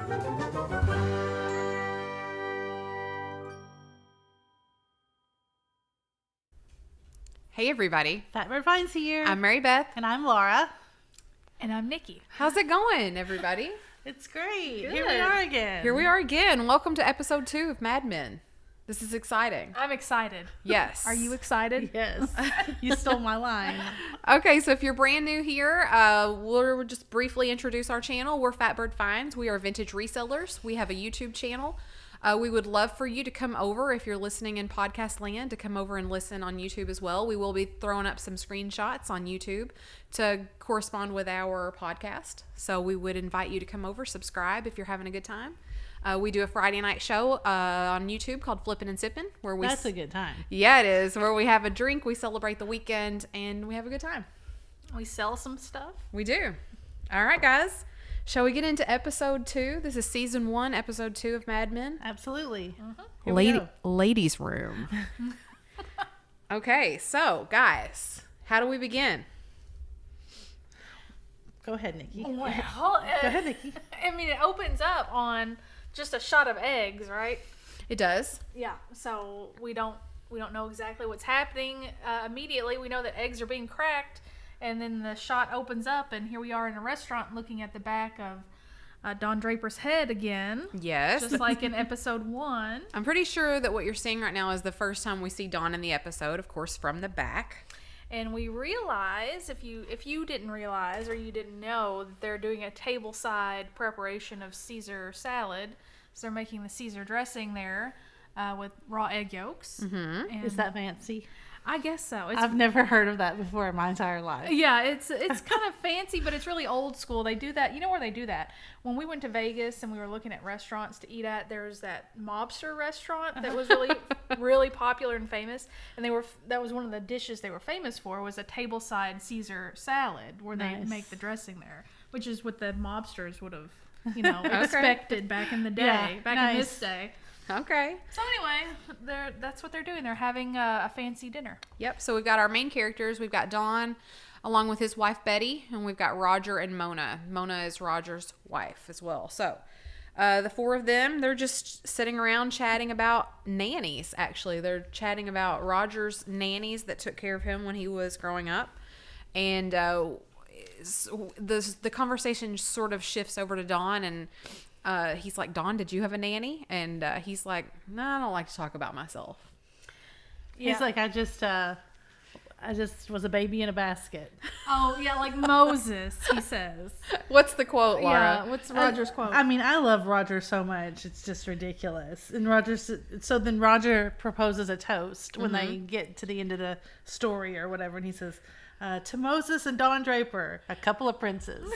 Hey everybody. Fatbird Vines here. I'm Mary Beth. And I'm Laura. And I'm Nikki. How's it going, everybody? It's great. Good. Here we are again. Here we are again. Welcome to episode 2 of Mad Men. This is exciting. I'm excited. Yes. Are you excited? Yes. You stole my line. Okay, so if you're brand new here, we'll just briefly introduce our channel. We're Fatbird Finds. We are vintage resellers. We have a YouTube channel. We would love for you to come over, if you're listening in podcast land, to come over and listen on YouTube as well. We will be throwing up some screenshots on YouTube to correspond with our podcast. So we would invite you to come over, subscribe if you're having a good time. We do a Friday night show on YouTube called Flippin' and Sippin', where we That's a good time. Yeah, it is. Where we have a drink, we celebrate the weekend, and we have a good time. We sell some stuff. We do. All right, guys. Shall we get into episode 2? This is season 1, episode 2 of Mad Men. Absolutely. Ladies' room. Okay, so guys, how do we begin? Go ahead, Nikki. Well, Go ahead, Nikki. I mean, it opens up on just a shot of eggs, right? It does. Yeah. So we don't know exactly what's happening immediately. We know that eggs are being cracked, and then the shot opens up, and here we are in a restaurant looking at the back of Don Draper's head again. Yes. Just like in episode 1. I'm pretty sure that what you're seeing right now is the first time we see Don in the episode, of course, from the back. And we realize, if you didn't realize or you didn't know, that they're doing a tableside preparation of Caesar salad. So they're making the Caesar dressing there with raw egg yolks. Mm-hmm. And Is that fancy? I guess so. I've never heard of that before in my entire life. Yeah, it's kind of fancy, but it's really old school. They do that. You know where they do that? When we went to Vegas and we were looking at restaurants to eat at, there was that mobster restaurant that was really, really popular and famous. And that was one of the dishes they were famous for, was a tableside Caesar salad where they make the dressing there, which is what the mobsters would have, expected back in the day, in this day. Okay. So anyway, that's what they're doing. They're having a fancy dinner. Yep. So we've got our main characters. We've got Don along with his wife Betty, and we've got Roger and Mona. Mona is Roger's wife as well. So the four of them, they're just sitting around chatting about nannies, actually. They're chatting about Roger's nannies that took care of him when he was growing up. And the conversation sort of shifts over to Don, and he's like, Don, did you have a nanny? And he's like, no, I don't like to talk about myself. Yeah. He's like, I just was a baby in a basket. Oh, yeah, like Moses, he says. What's the quote, Laura? Yeah, what's Roger's quote? I mean, I love Roger so much. It's just ridiculous. And then Roger proposes a toast when they get to the end of the story or whatever. And he says, to Moses and Don Draper, a couple of princes.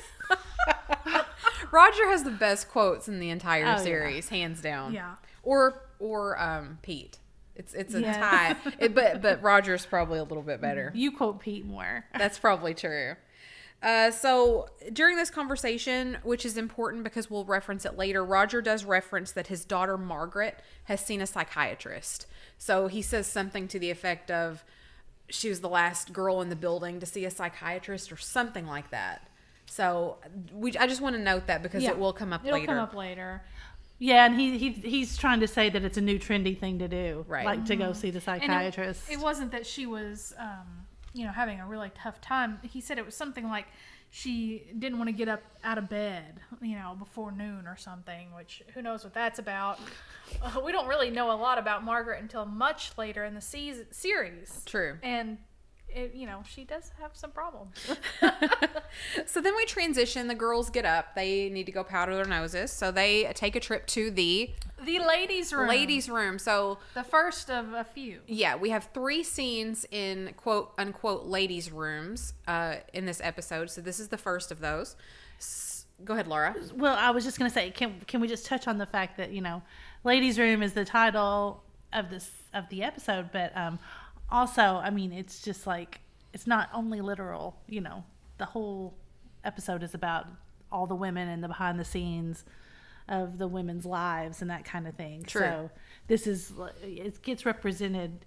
Roger has the best quotes in the entire series, hands down. Yeah. Or Pete. It's a tie. But Roger's probably a little bit better. You quote Pete more. That's probably true. So during this conversation, which is important because we'll reference it later, Roger does reference that his daughter Margaret has seen a psychiatrist. So he says something to the effect of, she was the last girl in the building to see a psychiatrist or something like that. So I just want to note that because it will come up later. It'll come up later. Yeah, and he's trying to say that it's a new trendy thing to do, right? Like to go see the psychiatrist. It wasn't that she was, having a really tough time. He said it was something like she didn't want to get up out of bed, before noon or something. Which who knows what that's about? We don't really know a lot about Margaret until much later in the series. True. And she does have some problems. So then we transition. The girls get up. They need to go powder their noses. So they take a trip to the ladies' room. Ladies' room. So the first of a few. Yeah, we have 3 scenes in quote unquote ladies' rooms in this episode. So this is the first of those. Go ahead, Laura. Well, I was just going to say, can we just touch on the fact that, ladies' room is the title of the episode, but also, I mean, it's just like, it's not only literal, the whole episode is about all the women and the behind the scenes of the women's lives and that kind of thing. True. So it gets represented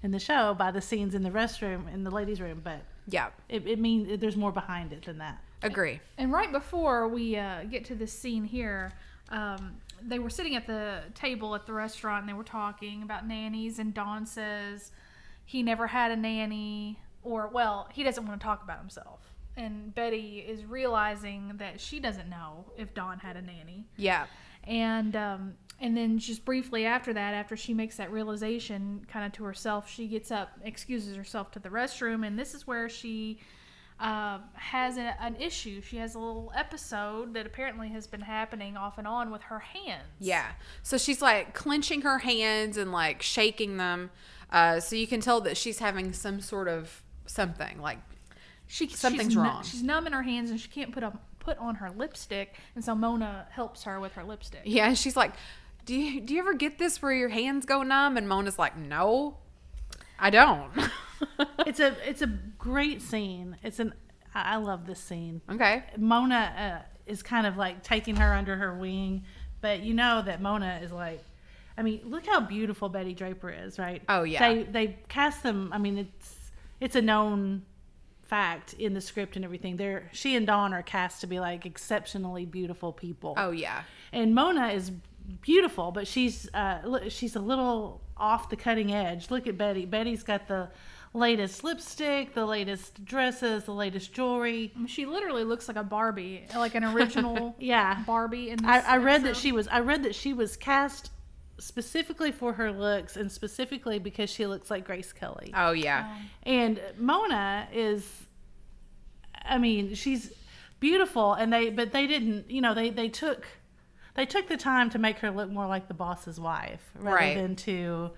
in the show by the scenes in the restroom, in the ladies' room, but yeah, it means there's more behind it than that. Agree. And right before we get to this scene here, they were sitting at the table at the restaurant and they were talking about nannies, and Dawn says he never had a nanny, or, well, he doesn't want to talk about himself. And Betty is realizing that she doesn't know if Dawn had a nanny. Yeah. And then just briefly after that, after she makes that realization kind of to herself, she gets up, excuses herself to the restroom, and this is where she has an issue. She has a little episode that apparently has been happening off and on with her hands. Yeah. So she's like clenching her hands and like shaking them. So you can tell that she's having some sort of something, like something's wrong. She's numb in her hands and she can't put on her lipstick, and so Mona helps her with her lipstick. Yeah, and she's like, do you ever get this where your hands go numb? And Mona's like, no, I don't. It's a great scene. I love this scene. Okay. Mona is kind of like taking her under her wing, but you know that Mona is like, I mean, look how beautiful Betty Draper is, right? Oh yeah. They cast them. I mean, it's a known fact in the script and everything. She and Dawn are cast to be like exceptionally beautiful people. Oh yeah. And Mona is beautiful, but she's a little off the cutting edge. Look at Betty. Betty's got the latest lipstick, the latest dresses, the latest jewelry. She literally looks like a Barbie, like an original Yeah. Barbie. In this I read episode. I read that she was cast specifically for her looks and specifically because she looks like Grace Kelly. Oh yeah. And Mona is, I mean, she's beautiful, and they didn't, they took the time to make her look more like the boss's wife rather than to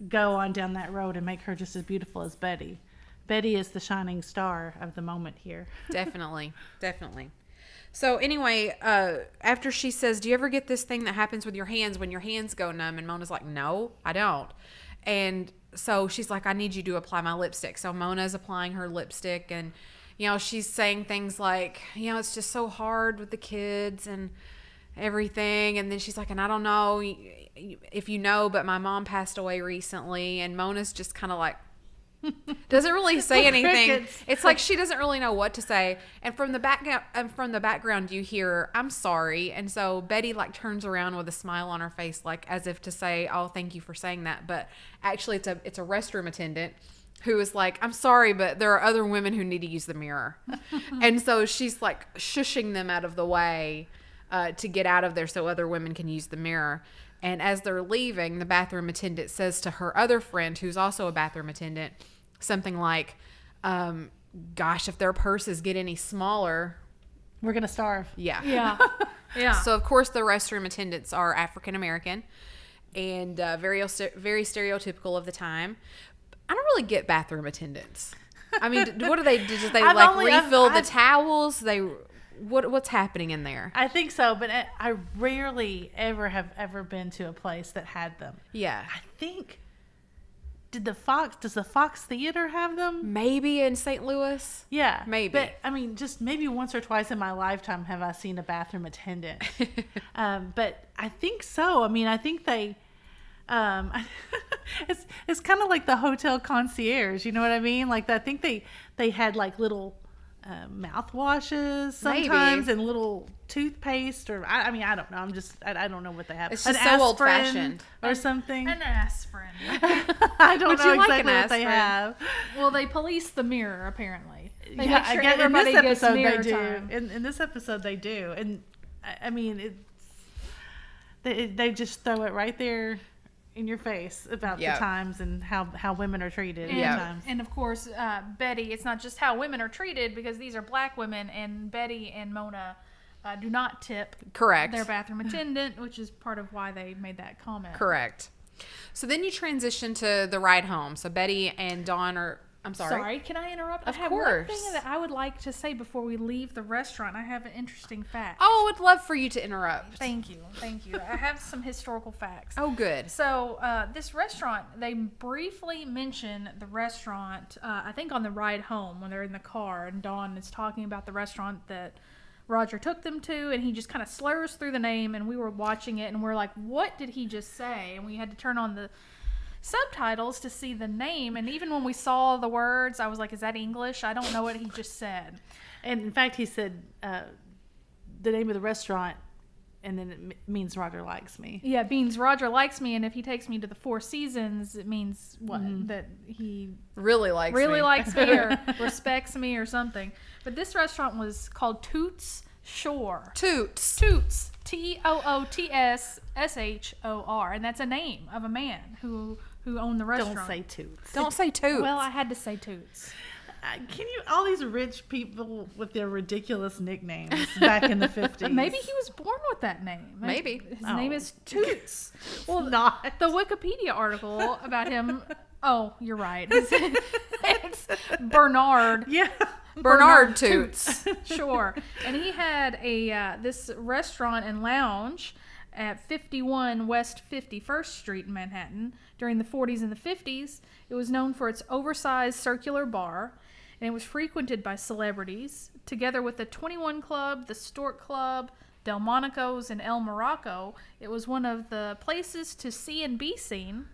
go on down that road and make her just as beautiful as Betty. Betty is the shining star of the moment here. Definitely. So anyway, after she says, do you ever get this thing that happens with your hands when your hands go numb? And Mona's like, no, I don't. And so she's like, I need you to apply my lipstick. So Mona's applying her lipstick, and, she's saying things like, it's just so hard with the kids and everything. And then she's like, and I don't know if you know, but my mom passed away recently. And Mona's just kind of like, doesn't really say anything. Crickets. It's like she doesn't really know what to say. And from the background you hear, I'm sorry. And so Betty like turns around with a smile on her face, like as if to say, oh, thank you for saying that. But actually it's a restroom attendant who is like, I'm sorry, but there are other women who need to use the mirror. And so she's like shushing them out of the way to get out of there so other women can use the mirror. And as they're leaving, the bathroom attendant says to her other friend, who's also a bathroom attendant, something like, gosh, if their purses get any smaller, We're going to starve. yeah. Yeah. So, of course, the restroom attendants are African-American and very stereotypical of the time. I don't really get bathroom attendants. I mean, what do they do? Do they refill the towels? What's happening in there? I think so, but I rarely have ever been to a place that had them. Yeah. I think, does the Fox Theater have them? Maybe in St. Louis? Yeah. Maybe. But, I mean, just maybe once or twice in my lifetime have I seen a bathroom attendant. But I think so. I mean, I think they... it's kind of like the hotel concierge, you know what I mean? Like, I think they had like little mouthwashes sometimes. Maybe. And little toothpaste, or I mean, I don't know. I don't know what they have. It's just so old-fashioned. or something. An aspirin. I don't Would know you like exactly an what they aspirin? have. Well, they police the mirror, apparently. They Yeah, make sure I guess in everybody this gets episode mirror they do. time. In this episode they do, and I mean, they just throw it right there in your face about Yep. the times and how women are treated. And, at times. and of course, Betty, it's not just how women are treated, because these are black women, and Betty and Mona do not tip Correct. their bathroom attendant, which is part of why they made that comment. Correct. So then you transition to the ride home. So Betty and Dawn are... I'm sorry. Can I interrupt? Of I have course. one thing that I would like to say before we leave the restaurant. I have an interesting fact. Oh, I would love for you to interrupt. Thank you. I have some historical facts. Oh, good. So this restaurant, they briefly mention the restaurant, I think on the ride home when they're in the car, and Dawn is talking about the restaurant that Roger took them to, and he just kind of slurs through the name, and we were watching it, and we're like, what did he just say? And we had to turn on the subtitles to see the name, and even when we saw the words, I was like, is that English? I don't know what he just said. And in fact, he said the name of the restaurant and then it means Roger likes me. Yeah, it means Roger likes me, and if he takes me to the Four Seasons, it means what? That he Really likes me or respects me or something. But this restaurant was called Toots Shore. Toots. Toots. Tootshor. And that's a name of a man who owned the restaurant. Don't say Toots. Don't say Toots. Well, I had to say Toots. Can you, all these rich people with their ridiculous nicknames back in the 50s. Maybe he was born with that name. Maybe. His name is Toots. Well, not. The Wikipedia article about him, oh, you're right. It's Bernard. Yeah. Bernard Toots. Sure. And he had this restaurant and lounge at 51 West 51st Street in Manhattan during the 40s and the 50s. It was known for its oversized circular bar, and it was frequented by celebrities, together with the 21 Club, the Stork Club, Delmonico's, and El Morocco. It was one of the places to see and be seen.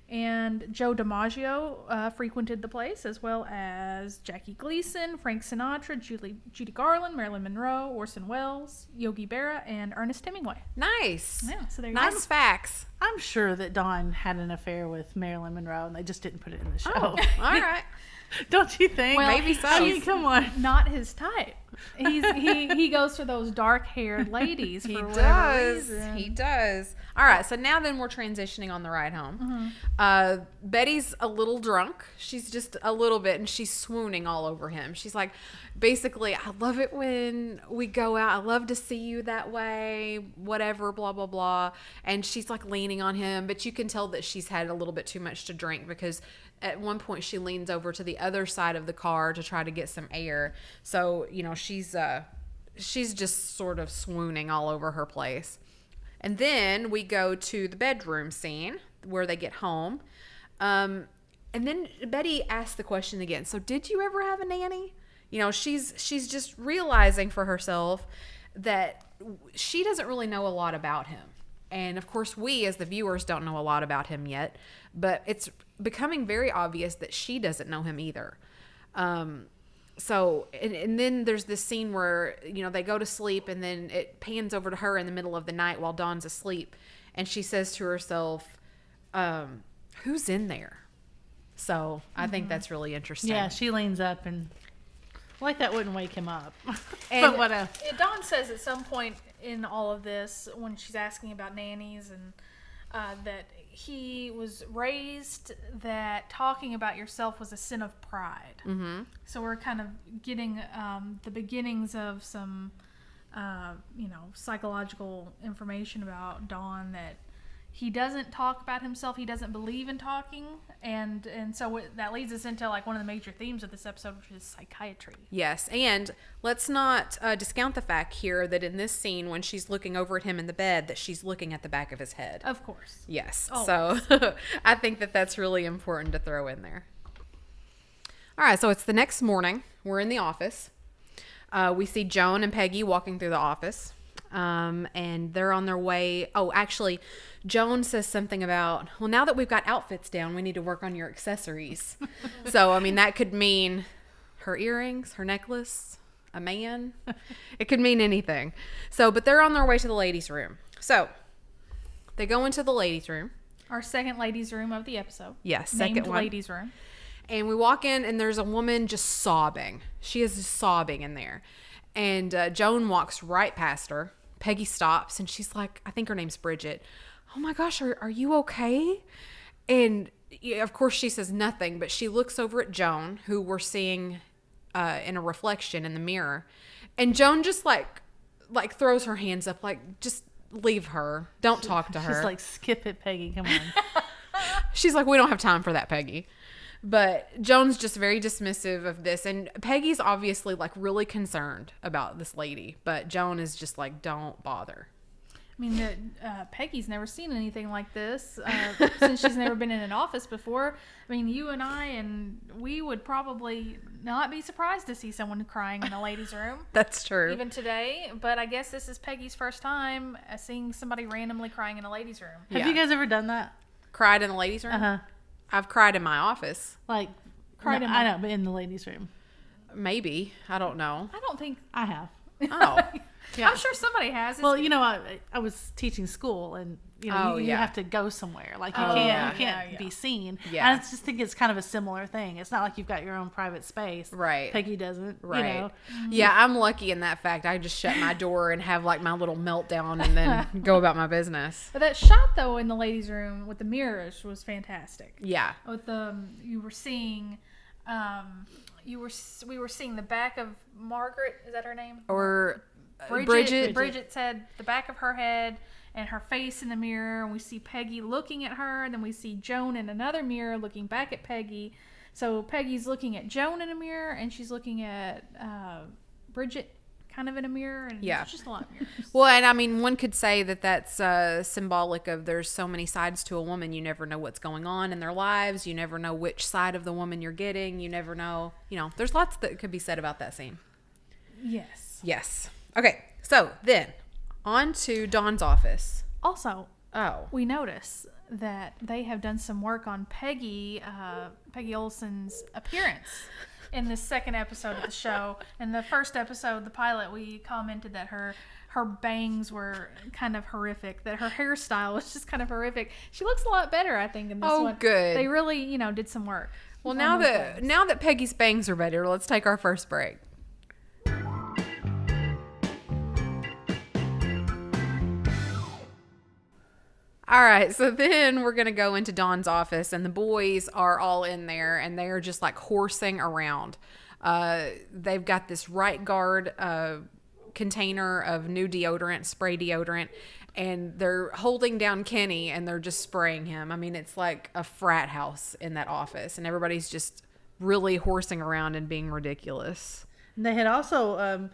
And Joe DiMaggio frequented the place, as well as Jackie Gleason, Frank Sinatra, Judy Garland, Marilyn Monroe, Orson Welles, Yogi Berra, and Ernest Hemingway. Nice. Yeah, so there you Nice facts. I'm sure that Dawn had an affair with Marilyn Monroe, and they just didn't put it in the show. Oh, all right. Don't you think? Well, maybe so. I mean, come on. Not his type. He goes for those dark-haired ladies for whatever does. reason. He does. All right, so now then we're transitioning on the ride home. Betty's a little drunk. She's just a little bit, and she's swooning all over him. She's like, basically, I love it when we go out. I love to see you that way, whatever, blah, blah, blah. And she's like leaning on him, but you can tell that she's had a little bit too much to drink because at one point she leans over to the other side of the car to try to get some air. So, you know, she's just sort of swooning all over her place. And then we go to the bedroom scene where they get home. And then Betty asks the question again. So did you ever have a nanny? You know, she's just realizing for herself that she doesn't really know a lot about him. And of course, we as the viewers don't know a lot about him yet, but it's becoming very obvious that she doesn't know him either. So, and then there's this scene where, you know, they go to sleep and then it pans over to her in the middle of the night while Dawn's asleep. And she says to herself, who's in there? So I think that's really interesting. Yeah, she leans up and like that wouldn't wake him up. And but what else? Dawn says at some point in all of this, when she's asking about nannies, and that he was raised that talking about yourself was a sin of pride. Mm-hmm. So we're kind of getting the beginnings of some, psychological information about Dawn, that he doesn't talk about himself. He doesn't believe in talking. And so that leads us into like one of the major themes of this episode, which is psychiatry. Yes. And let's not discount the fact here that in this scene, when she's looking over at him in the bed, that she's looking at the back of his head. Of course. Yes. Always. So I think that that's really important to throw in there. All right. So it's the next morning. We're in the office. We see Joan and Peggy walking through the office. And they're on their way. Oh, actually, Joan says something about, well, now that we've got outfits down, we need to work on your accessories. So, I mean, that could mean her earrings, her necklace, a man. It could mean anything. So, but they're on their way to the ladies' room. So, they go into the ladies' room. Our second ladies' room of the episode. Yes, named second one. ladies' room. And we walk in, and there's a woman just sobbing. She is just sobbing in there. And Joan walks right past her. Peggy stops, and she's like, I think her name's Bridget. Oh my gosh, are you okay? And yeah, of course she says nothing, but she looks over at Joan, who we're seeing in a reflection in the mirror. And Joan just like throws her hands up, like, just leave her. Don't talk to her. She's like, skip it, Peggy. Come on. She's like, we don't have time for that, Peggy. But Joan's just very dismissive of this. And Peggy's obviously like really concerned about this lady. But Joan is just like, don't bother. I mean, Peggy's never seen anything like this since she's never been in an office before. I mean, you and we would probably not be surprised to see someone crying in a ladies' room. That's true. Even today. But I guess this is Peggy's first time seeing somebody randomly crying in a ladies' room. Have you guys ever done that? Cried in the ladies' room? Uh-huh. I've cried in my office. Like, Cried no, in I know, but in the ladies' room. Maybe. I don't know. I don't think... I have. Oh. I'm sure somebody has. Well, I was teaching school, and you have to go somewhere. Like you can't be seen. Yeah. I just think it's kind of a similar thing. It's not like you've got your own private space. Right. Peggy doesn't. Right. Yeah, I'm lucky in that fact. I just shut my door and have like my little meltdown and then go about my business. But that shot though in the ladies' room with the mirrors was fantastic. Yeah. With you were seeing, we were seeing the back of Margaret. Is that her name? Or Bridget. Bridget's head, the back of her head, and her face in the mirror. And we see Peggy looking at her, and then we see Joan in another mirror looking back at Peggy. So Peggy's looking at Joan in a mirror, and she's looking at Bridget kind of in a mirror, and it's just a lot of mirrors. Well, and I mean, one could say that that's symbolic of there's so many sides to a woman. You never know what's going on in their lives. You never know which side of the woman you're getting. You never know. There's lots that could be said about that scene. Yes. Okay, so then on to Dawn's office. Also, we notice that they have done some work on Peggy Olsen's appearance in this second episode of the show. In the first episode, the pilot, we commented that her bangs were kind of horrific, that her hairstyle was just kind of horrific. She looks a lot better, I think, in this one. Oh, good. They really, did some work. Well, now that Peggy's bangs are better, let's take our first break. All right, so then we're going to go into Dawn's office, and the boys are all in there, and they are just like horsing around. They've got this Right Guard container of new deodorant, spray deodorant, and they're holding down Kenny, and they're just spraying him. I mean, it's like a frat house in that office, and everybody's just really horsing around and being ridiculous. And they had also,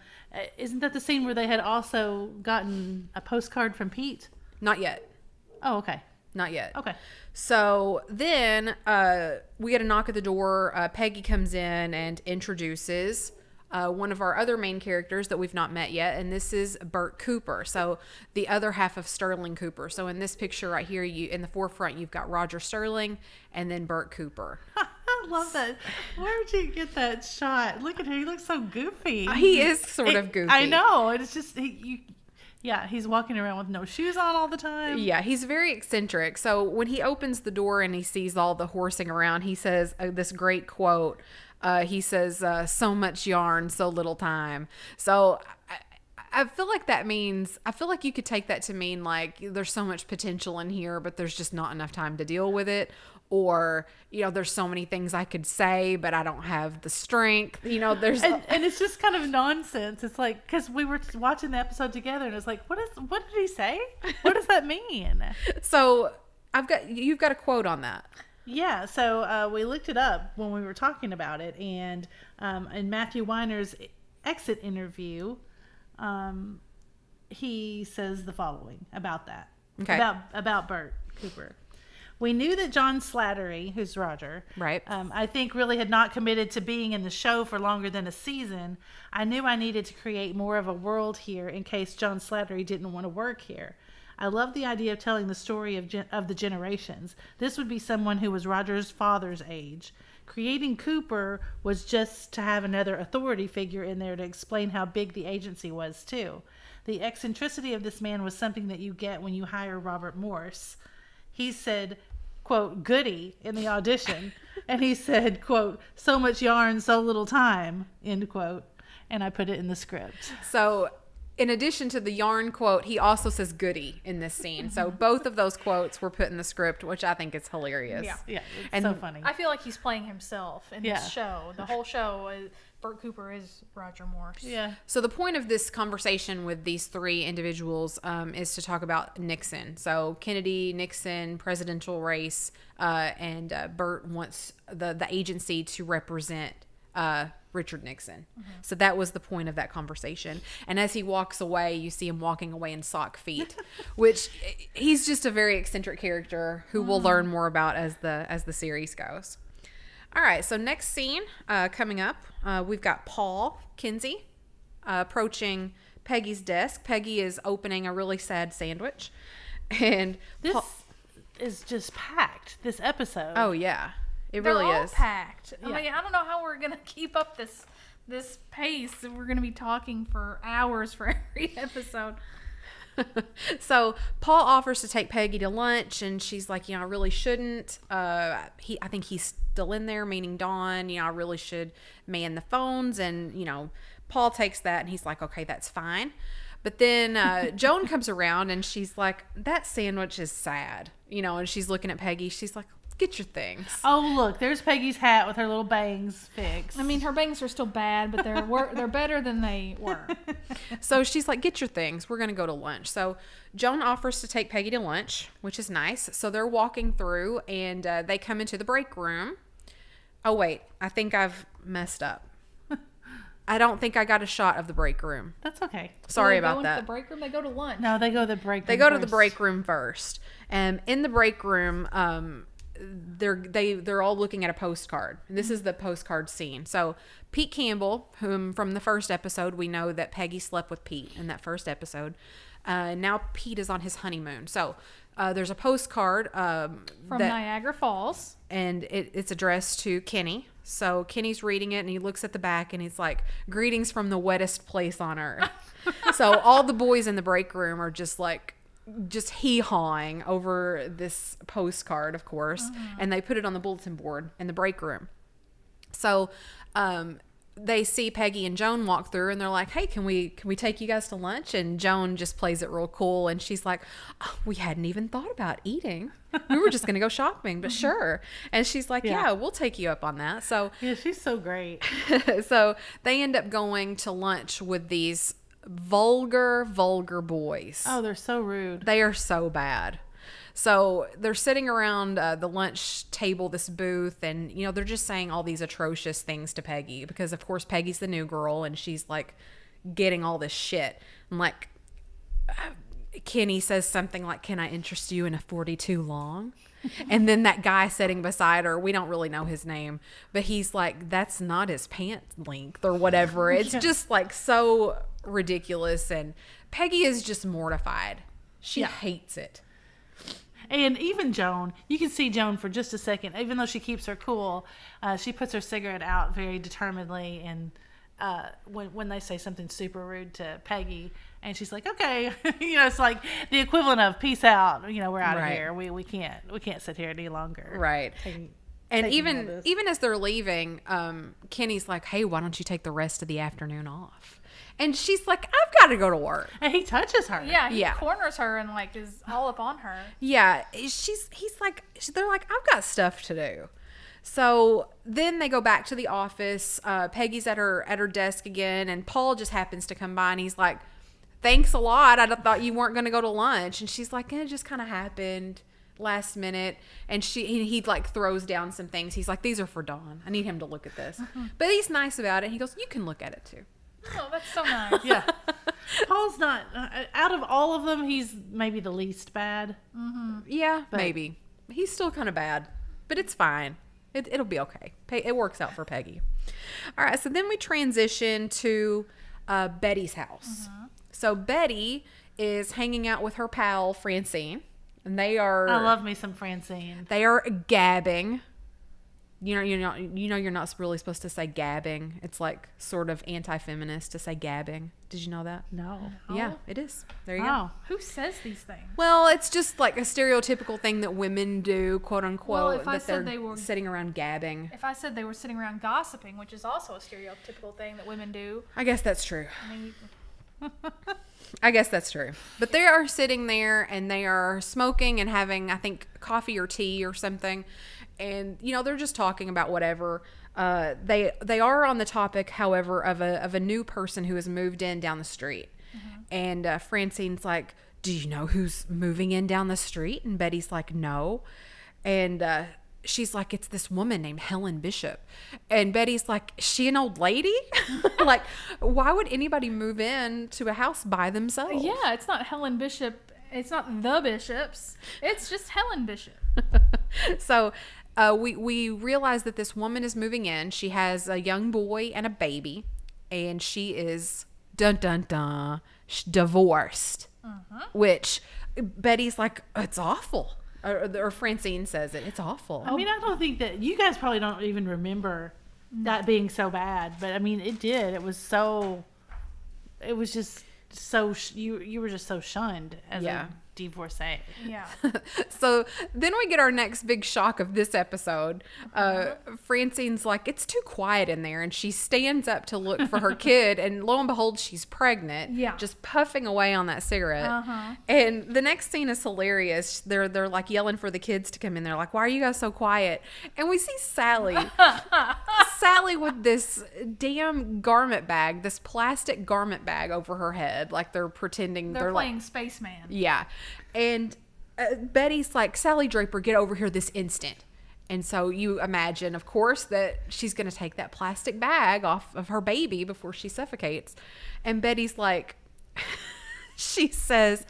isn't that the scene where they had also gotten a postcard from Pete? Not yet. Oh, okay. Not yet. Okay. So then we get a knock at the door. Peggy comes in and introduces one of our other main characters that we've not met yet, and this is Bert Cooper. So the other half of Sterling Cooper. So in this picture right here, in the forefront, you've got Roger Sterling and then Bert Cooper. I love that. Where did you get that shot? Look at him. He looks so goofy. He is sort of goofy. I know. It's just... he's walking around with no shoes on all the time. Yeah, he's very eccentric. So when he opens the door and he sees all the horsing around, he says this great quote. He says, so much yarn, so little time. So I feel like that means, I feel like you could take that to mean like there's so much potential in here, but there's just not enough time to deal with it. Or, there's so many things I could say, but I don't have the strength. There's... And it's just kind of nonsense. It's like, because we were watching the episode together, and it's like, what did he say? What does that mean? So, you've got a quote on that. Yeah, so we looked it up when we were talking about it, and in Matthew Weiner's exit interview, he says the following about that. Okay. About Bert Cooper. We knew that John Slattery, who's Roger, right? I think really had not committed to being in the show for longer than a season. I knew I needed to create more of a world here in case John Slattery didn't want to work here. I love the idea of telling the story of the generations. This would be someone who was Roger's father's age. Creating Cooper was just to have another authority figure in there to explain how big the agency was, too. The eccentricity of this man was something that you get when you hire Robert Morse. He said, quote, goody in the audition. And he said, quote, so much yarn, so little time, end quote. And I put it in the script. So in addition to the yarn quote, he also says goody in this scene. So both of those quotes were put in the script, which I think is hilarious. Yeah, it's so funny. I feel like he's playing himself in this show. The whole show, Bert Cooper is Roger Morse. Yeah. So the point of this conversation with these three individuals is to talk about Nixon. So Kennedy, Nixon, presidential race, and Bert wants the agency to represent Richard Nixon. So that was the point of that conversation. And as he walks away, you see him walking away in sock feet, which he's just a very eccentric character who we'll learn more about as the series goes. All right, so next scene coming up, we've got Paul Kinsey approaching Peggy's desk. Peggy is opening a really sad sandwich, and this is just packed. This episode. Oh yeah. It They're really all is packed. Yeah. I mean, I don't know how we're gonna keep up this this pace, we're going to be talking for hours for every episode. So Paul offers to take Peggy to lunch, and she's like, I really shouldn't. I think he's still in there, meaning Dawn. I really should man the phones. And, Paul takes that, and he's like, okay, that's fine. But then Joan comes around, and she's like, that sandwich is sad. And she's looking at Peggy. She's like, get your things. Oh, look, there's Peggy's hat with her little bangs fixed. I mean, her bangs are still bad, but they're better than they were. So she's like, get your things. We're going to go to lunch. So Joan offers to take Peggy to lunch, which is nice. So they're walking through, and they come into the break room. Oh, wait. I think I've messed up. I don't think I got a shot of the break room. That's okay. Sorry They about go that. into the break room. They go to lunch. No, they go to the break room. They go to the first. break room first. And in the break room, they're all looking at a postcard. This is the postcard scene. So Pete Campbell, whom from the first episode, we know that Peggy slept with Pete in that first episode. Now Pete is on his honeymoon. So there's a postcard From Niagara Falls. and it's addressed to Kenny. So Kenny's reading it, and he looks at the back, and he's like, greetings from the wettest place on earth. So all the boys in the break room are just hee-hawing over this postcard, of course, and they put it on the bulletin board in the break room. So they see Peggy and Joan walk through, and they're like, hey, can we take you guys to lunch? And Joan just plays it real cool, and she's like, oh, we hadn't even thought about eating. We were just going to go shopping, but sure. And she's like, yeah, we'll take you up on that. So Yeah, she's so great. so they end up going to lunch with these vulgar boys. Oh, they're so rude. They are so bad. So they're sitting around the lunch table, this booth, and, they're just saying all these atrocious things to Peggy because, of course, Peggy's the new girl, and she's, like, getting all this shit. And, like, Kenny says something like, can I interest you in a 42 long? And then that guy sitting beside her, we don't really know his name, but he's like, that's not his pant length or whatever. It's just, like, so ridiculous, and Peggy is just mortified. She hates it. And even Joan, you can see Joan for just a second, even though she keeps her cool, she puts her cigarette out very determinedly, and when they say something super rude to Peggy, and she's like, okay, it's like the equivalent of peace out, we're out of here. We can't sit here any longer. Right. And even as they're leaving, Kenny's like, hey, why don't you take the rest of the afternoon off? And she's like, I've got to go to work. And he touches her. Yeah, he corners her and, like, is all up on her. Yeah, they're like, I've got stuff to do. So then they go back to the office. Peggy's at her desk again, and Paul just happens to come by, and he's like, thanks a lot. I thought you weren't going to go to lunch. And she's like, it just kind of happened last minute. And he like throws down some things. He's like, these are for Dawn. I need him to look at this. But he's nice about it. He goes, you can look at it too. Oh, that's so nice. Yeah. Paul's not, out of all of them, he's maybe the least bad. Yeah, maybe. He's still kind of bad, but it's fine. It'll be okay. It works out for Peggy. All right, so then we transition to Betty's house. So Betty is hanging out with her pal Francine, and they are. I love me some Francine. They are gabbing. You're not really supposed to say gabbing. It's like sort of anti-feminist to say gabbing. Did you know that? No. Yeah, it is. There you go. Oh. Who says these things? Well, it's just like a stereotypical thing that women do, quote unquote. Well, if I that said they're they were- sitting around gabbing. If I said they were sitting around gossiping, which is also a stereotypical thing that women do, I guess that's true. I mean, I guess that's true. But they are sitting there and they are smoking and having, I think, coffee or tea or something. And, they're just talking about whatever. They are on the topic, however, of a new person who has moved in down the street. And Francine's like, do you know who's moving in down the street? And Betty's like, no. And she's like, it's this woman named Helen Bishop. And Betty's like, is she an old lady? Like, why would anybody move in to a house by themselves? yeah, it's not Helen Bishop. It's not the Bishops. It's just Helen Bishop. So we realize that this woman is moving in. She has a young boy and a baby, and she is divorced. Which Betty's like, it's awful, or Francine says it. It's awful. I mean, I don't think that you guys probably don't even remember that being so bad. But I mean, it did. It was just so you were just so shunned as a divorcee. Yeah. So then we get our next big shock of this episode. Francine's like, it's too quiet in there, and she stands up to look for her kid, and lo and behold, she's pregnant. Yeah. Just puffing away on that cigarette. And the next scene is hilarious. They're like yelling for the kids to come in. They're like, why are you guys so quiet? And we see Sally. Sally with this damn garment bag, this plastic garment bag over her head, like they're pretending They're playing like, spaceman. yeah. And Betty's like, Sally Draper, get over here this instant. And so you imagine, of course, that she's going to take that plastic bag off of her baby before she suffocates. And Betty's like, she says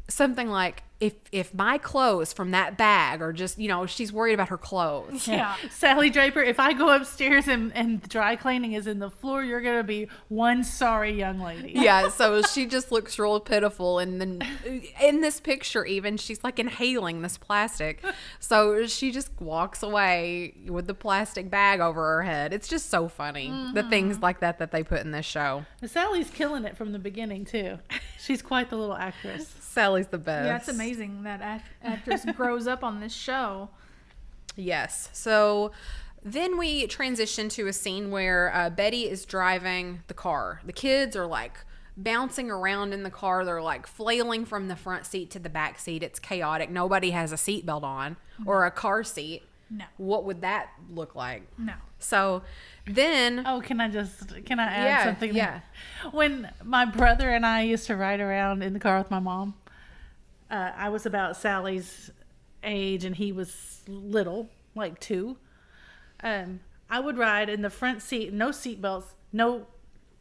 something like, if my clothes from that bag are just, she's worried about her clothes. Yeah. Sally Draper, if I go upstairs and dry cleaning is in the floor, you're going to be one sorry young lady. Yeah, so she just looks real pitiful. And then in this picture, even, she's like inhaling this plastic. So she just walks away with the plastic bag over her head. It's just so funny, the things like that they put in this show. Sally's killing it from the beginning, too. She's quite the little actress. Sally's the best. Yeah, it's amazing that actress grows up on this show. Yes. So then we transition to a scene where Betty is driving the car. The kids are like bouncing around in the car. They're like flailing from the front seat to the back seat. It's chaotic. Nobody has a seatbelt on or a car seat. No. What would that look like? No. So then... Oh, can I add something? Yeah. When my brother and I used to ride around in the car with my mom, I was about Sally's age and he was little, like 2. I would ride in the front seat, no seat belts, no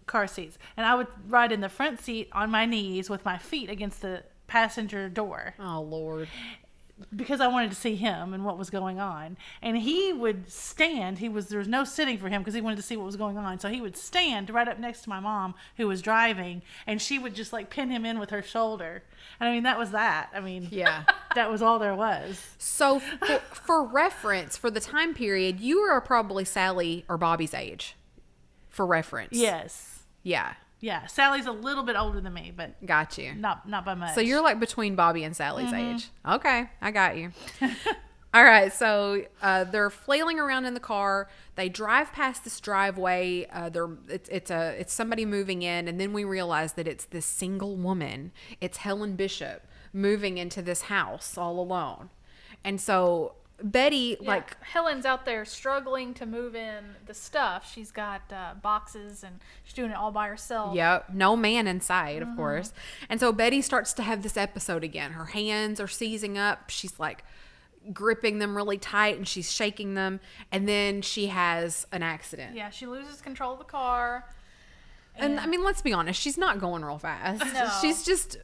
car seats. And I would ride in the front seat on my knees with my feet against the passenger door. Oh, Lord. Because I wanted to see him and what was going on. And he would stand. There was no sitting for him because he wanted to see what was going on. So he would stand right up next to my mom who was driving, and she would just like pin him in with her shoulder. And I mean, that was that. I mean, yeah, that was all there was. So for reference, for the time period, you are probably Sally or Bobby's age. For reference. Yes. Yeah. Yeah, Sally's a little bit older than me, but got you. Not by much. So you're like between Bobby and Sally's age. Okay, I got you. All right, so they're flailing around in the car. They drive past this driveway. It's somebody moving in, and then we realize that it's this single woman. It's Helen Bishop moving into this house all alone, and so Betty, like, Helen's out there struggling to move in the stuff. She's got boxes and she's doing it all by herself. Yep. No man in sight, of course. And so Betty starts to have this episode again. Her hands are seizing up. She's like gripping them really tight and she's shaking them. And then she has an accident. Yeah, she loses control of the car. And I mean, let's be honest, she's not going real fast. No. She's just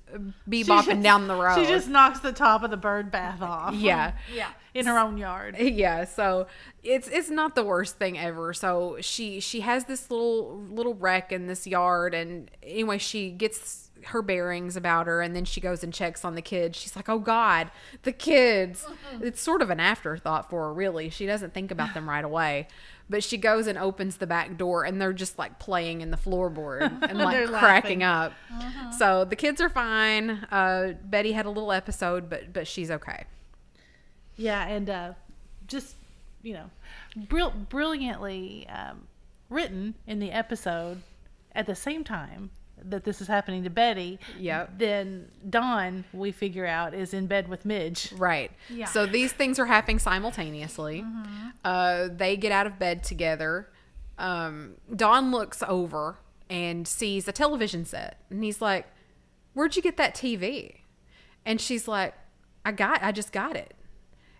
bebopping down the road. She just knocks the top of the bird bath off. Yeah. Yeah. In her own yard. Yeah, so it's not the worst thing ever. So she has this little wreck in this yard, and anyway, she gets her bearings about her, and then she goes and checks on the kids. She's like, oh God, the kids. It's sort of an afterthought for her, really. She doesn't think about them right away. But she goes and opens the back door, and they're just like playing in the floorboard and like cracking up. So the kids are fine. Betty had a little episode, but she's okay. Yeah, and just, brilliantly written in the episode at the same time that this is happening to Betty. Yep. Then Dawn, we figure out, is in bed with Midge. Right. Yeah. So these things are happening simultaneously. They get out of bed together. Dawn looks over and sees a television set. And he's like, where'd you get that TV? And she's like, I just got it.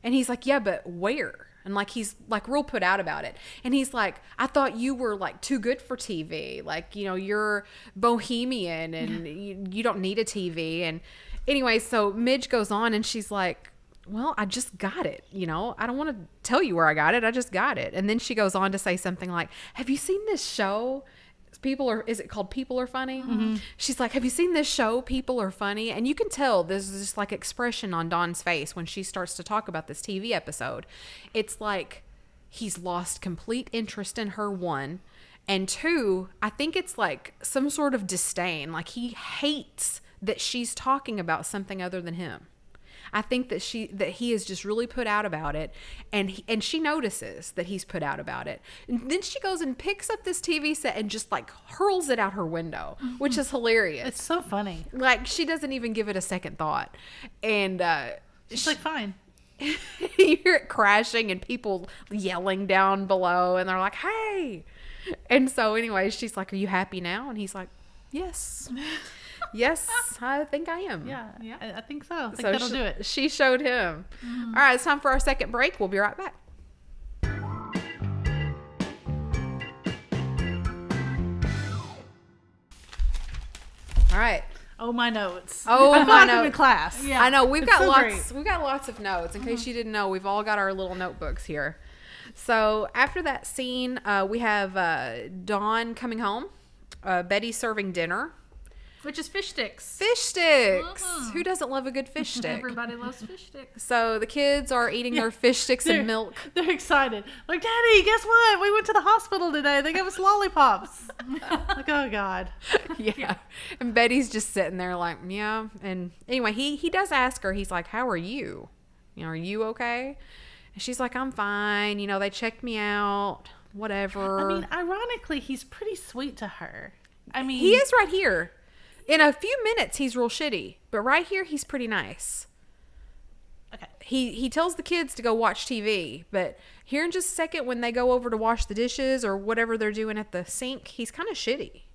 And he's like, yeah, but where? And like, he's like real put out about it. And he's like, I thought you were like too good for TV. Like, you're bohemian and you don't need a TV. And anyway, so Midge goes on and she's like, well, I just got it. I don't want to tell you where I got it. I just got it. And then she goes on to say something like, have you seen this show? Is it called People Are Funny? She's like, have you seen this show, People Are Funny? And you can tell there's this like expression on Dawn's face when she starts to talk about this TV episode. It's like he's lost complete interest in her, one. And two, I think it's like some sort of disdain. Like he hates that she's talking about something other than him. I think that he is just really put out about it, and she notices that he's put out about it. And then she goes and picks up this TV set and just like hurls it out her window, which is hilarious. It's so funny. Like she doesn't even give it a second thought. And she's like, fine. you hear it crashing and people yelling down below, and they're like, "Hey!" And so anyway, she's like, "Are you happy now?" And he's like, "Yes." Yes, I think I am. Yeah, I think so. I think So that'll do it. She showed him. All right, it's time for our second break. We'll be right back. All right. Oh, my notes. Oh, I feel my like I'm notes. in class. Yeah. I know we've It's got so lots. great. We've got lots of notes. In case you didn't know, we've all got our little notebooks here. So after that scene, we have Dawn coming home. Betty serving dinner. Which is fish sticks. Fish sticks. Mhm. Who doesn't love a good fish stick? Everybody loves fish sticks. So the kids are eating their fish sticks and milk. They're excited. Like, Daddy, guess what? We went to the hospital today. They gave us lollipops. Like, oh, God. Yeah. And Betty's just sitting there like, yeah. And anyway, he does ask her, he's like, "How are you? You know, are you okay?" And she's like, "I'm fine. You know, they checked me out. Whatever." I mean, ironically, he's pretty sweet to her. I mean, he is right here. In a few minutes, he's real shitty. But right here, he's pretty nice. Okay. He tells the kids to go watch TV. But here in just a second, when they go over to wash the dishes or whatever they're doing at the sink, he's kind of shitty.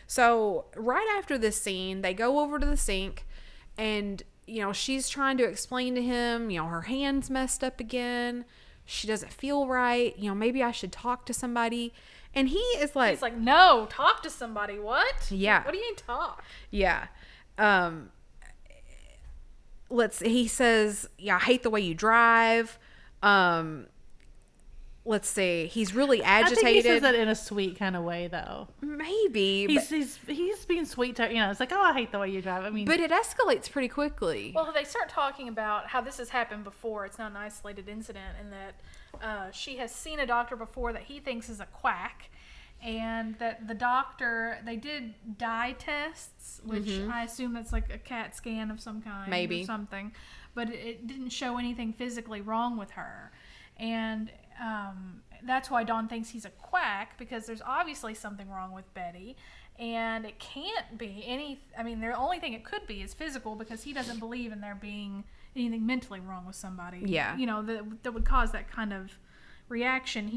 So right after this scene, they go over to the sink. And, you know, she's trying to explain to him, you know, her hand's messed up again. She doesn't feel right. You know, maybe I should talk to somebody. And he is like... He's like, no, talk to somebody. What? Yeah. What do you mean talk? Yeah. He says, "Yeah, I hate the way you drive." Let's see. He's really agitated. I think he says that in a sweet kind of way, though. Maybe. He's being sweet to her. You know, it's like, oh, I hate the way you drive. I mean, But it escalates pretty quickly. Well, they start talking about how this has happened before. It's not an isolated incident, and that she has seen a doctor before that he thinks is a quack, and that the doctor, they did dye tests, which I assume that's like a CAT scan of some kind, Maybe. or something, but it didn't show anything physically wrong with her, and that's why Dawn thinks he's a quack, because there's obviously something wrong with Betty. And it can't be the only thing it could be is physical, because he doesn't believe in there being anything mentally wrong with somebody. Yeah. You know, that would cause that kind of reaction.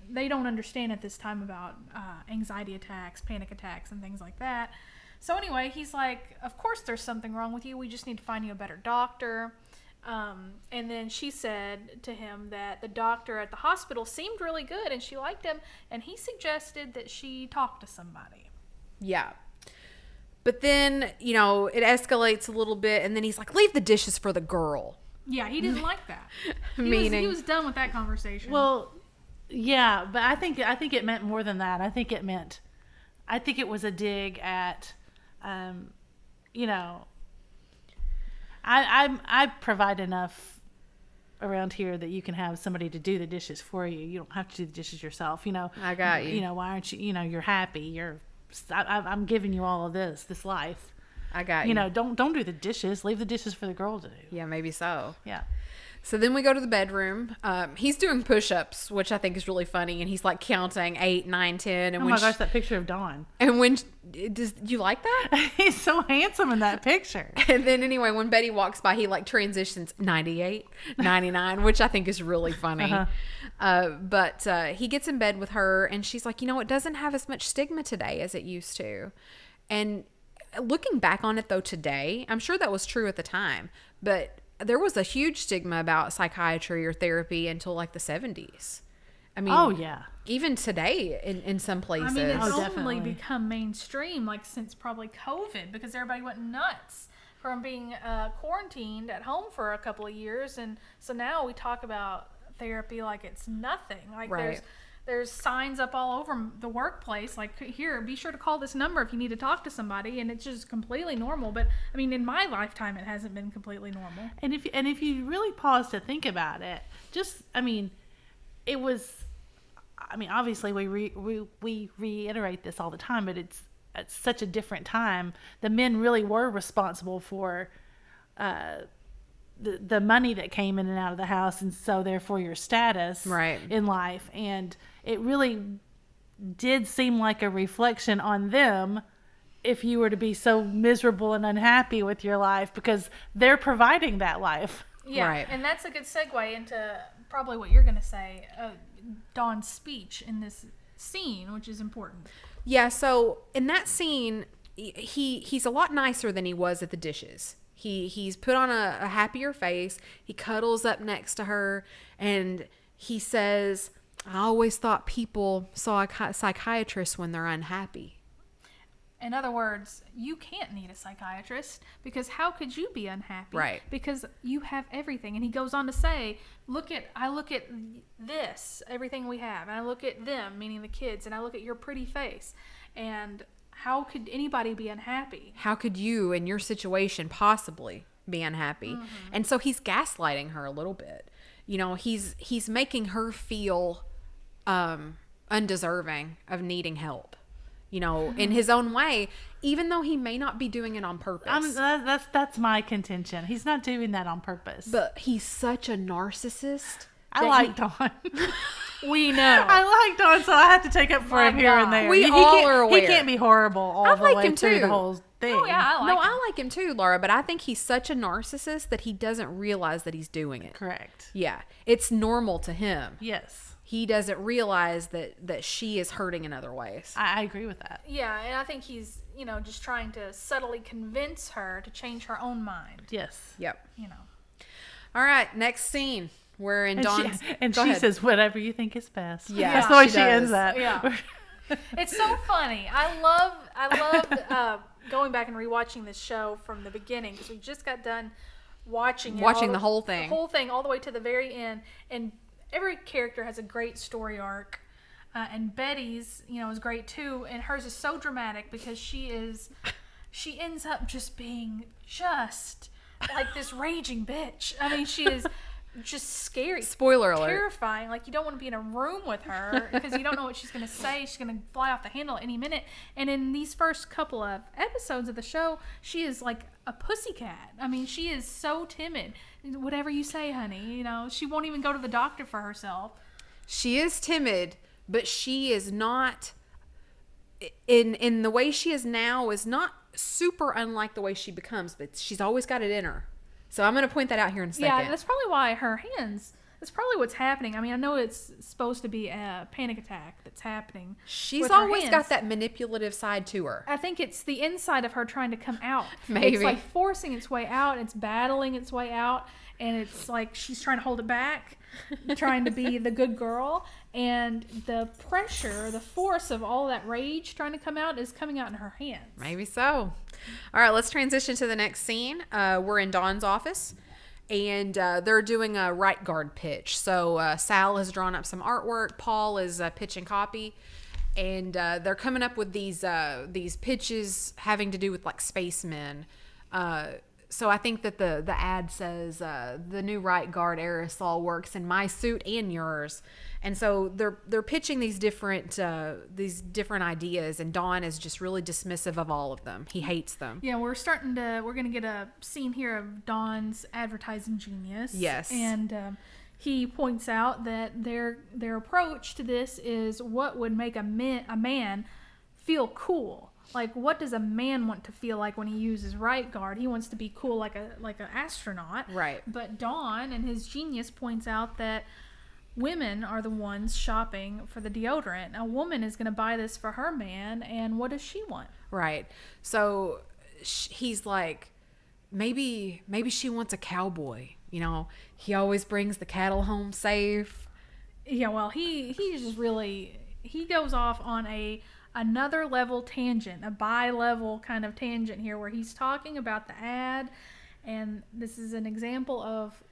They don't understand at this time about anxiety attacks, panic attacks, and things like that. So anyway, he's like, of course there's something wrong with you. We just need to find you a better doctor. And then she said to him that the doctor at the hospital seemed really good and she liked him, and he suggested that she talk to somebody. Yeah. But then, you know, it escalates a little bit, and then he's like, "Leave the dishes for the girl." Yeah, he didn't like that. He was done with that conversation. well, yeah, but I think it meant more than that. I think it was a dig at, you know, I provide enough around here that you can have somebody to do the dishes for you. You don't have to do the dishes yourself. You know, I got you. You know, why aren't you? You know, you're happy. I'm giving you all of this life. I got you. You know, don't do the dishes. Leave the dishes for the girl to do. Yeah, maybe so. Yeah. So then we go to the bedroom. He's doing push-ups, which I think is really funny, and he's like counting 8, 9, 10. And Oh my gosh, that picture of Dawn. And when does you like that? He's so handsome in that picture. And then anyway, when Betty walks by, he like transitions 98, 99, which I think is really funny. But he gets in bed with her, and she's like, "You know, it doesn't have as much stigma today as it used to." And looking back on it though today, I'm sure that was true at the time, but there was a huge stigma about psychiatry or therapy until like the 70s. I mean, Oh yeah. even today in some places. I mean, it's only definitely. become mainstream like since probably COVID, because everybody went nuts from being quarantined at home for a couple of years, and so now we talk about therapy like it's nothing. Like Right. there's signs up all over the workplace, like, here, be sure to call this number if you need to talk to somebody, and it's just completely normal. But I mean, in my lifetime, it hasn't been completely normal. And if you really pause to think about it, just, I mean, it was, I mean, obviously we reiterate this all the time, but it's at such a different time. The men really were responsible for the money that came in and out of the house, and so therefore your status Right. in life. And it really did seem like a reflection on them if you were to be so miserable and unhappy with your life, because they're providing that life. Yeah, Right. and that's a good segue into probably what you're going to say, Dawn's speech in this scene, which is important. Yeah, so in that scene, he's a lot nicer than he was at the dishes. He's put on a happier face. He cuddles up next to her, and he says, "I always thought people saw a psychiatrist when they're unhappy." In other words, you can't need a psychiatrist, because how could you be unhappy? Right. Because you have everything. And he goes on to say, I look at this, everything we have, and I look at them, meaning the kids, and I look at your pretty face. And how could anybody be unhappy? How could you, in your situation, possibly be unhappy? And so he's gaslighting her a little bit. You know, he's making her feel undeserving of needing help. You know, in his own way, even though he may not be doing it on purpose. That's my contention. He's not doing that on purpose. But he's such a narcissist. I like Dawn. We know. I like Dawn, so I have to take up for My him here and God. there. We He all can't- are aware. He can't be horrible all I the like way him through too. the whole thing. Oh, yeah, I like him. I like him too, Laura, but I think he's such a narcissist that he doesn't realize that he's doing it. Correct. Yeah. It's normal to him. Yes. He doesn't realize that she is hurting in other ways. I agree with that. Yeah, and I think he's, just trying to subtly convince her to change her own mind. Yes. Yep. You know. All right, next scene. We're in Dawn's... And Go she ahead. says, whatever you think is best. Yeah, That's the way she she ends does. that. Yeah. It's so funny. I love going back and rewatching this show from the beginning, because we just got done watching The whole thing. The whole thing all the way to the very end. And every character has a great story arc. And Betty's, is great too. And hers is so dramatic because she ends up just being just like this raging bitch. I mean, she is just scary. Spoiler alert. Terrifying. Like, you don't want to be in a room with her because you don't know what she's going to say. She's going to fly off the handle any minute. And in these first couple of episodes of the show, she is like a pussycat. I mean, she is so timid. Whatever you say, honey. She won't even go to the doctor for herself. She is timid, but she is not... In the way she is now is not super unlike the way she becomes, but she's always got it in her. So I'm going to point that out here in a second. Yeah, that's probably why her hands... That's probably what's happening. I mean, I know it's supposed to be a panic attack that's happening. She's with her always hands. got that manipulative side to her. I think it's the inside of her trying to come out. Maybe. It's like forcing its way out. It's battling its way out. And it's like she's trying to hold it back, trying to be the good girl. And the pressure, the force of all that rage trying to come out is coming out in her hands. Maybe so. All right, let's transition to the next scene. We're in Dawn's office, and they're doing a right guard pitch. So Sal has drawn up some artwork. Paul is pitching copy, and they're coming up with these pitches having to do with like spacemen. So I think that the ad says the new right guard aerosol works in my suit and yours. And so they're pitching these different ideas, and Dawn is just really dismissive of all of them. He hates them. Yeah, we're going to get a scene here of Dawn's advertising genius. Yes. And he points out that their approach to this is what would make a man feel cool. Like, what does a man want to feel like when he uses right guard? He wants to be cool like an astronaut. Right. But Dawn and his genius points out that women are the ones shopping for the deodorant. A woman is going to buy this for her man, and what does she want? Right. So he's like, maybe she wants a cowboy. He always brings the cattle home safe. Yeah, well, he's just really, he goes off on another level tangent, a bi-level kind of tangent here, where he's talking about the ad, and this is an example of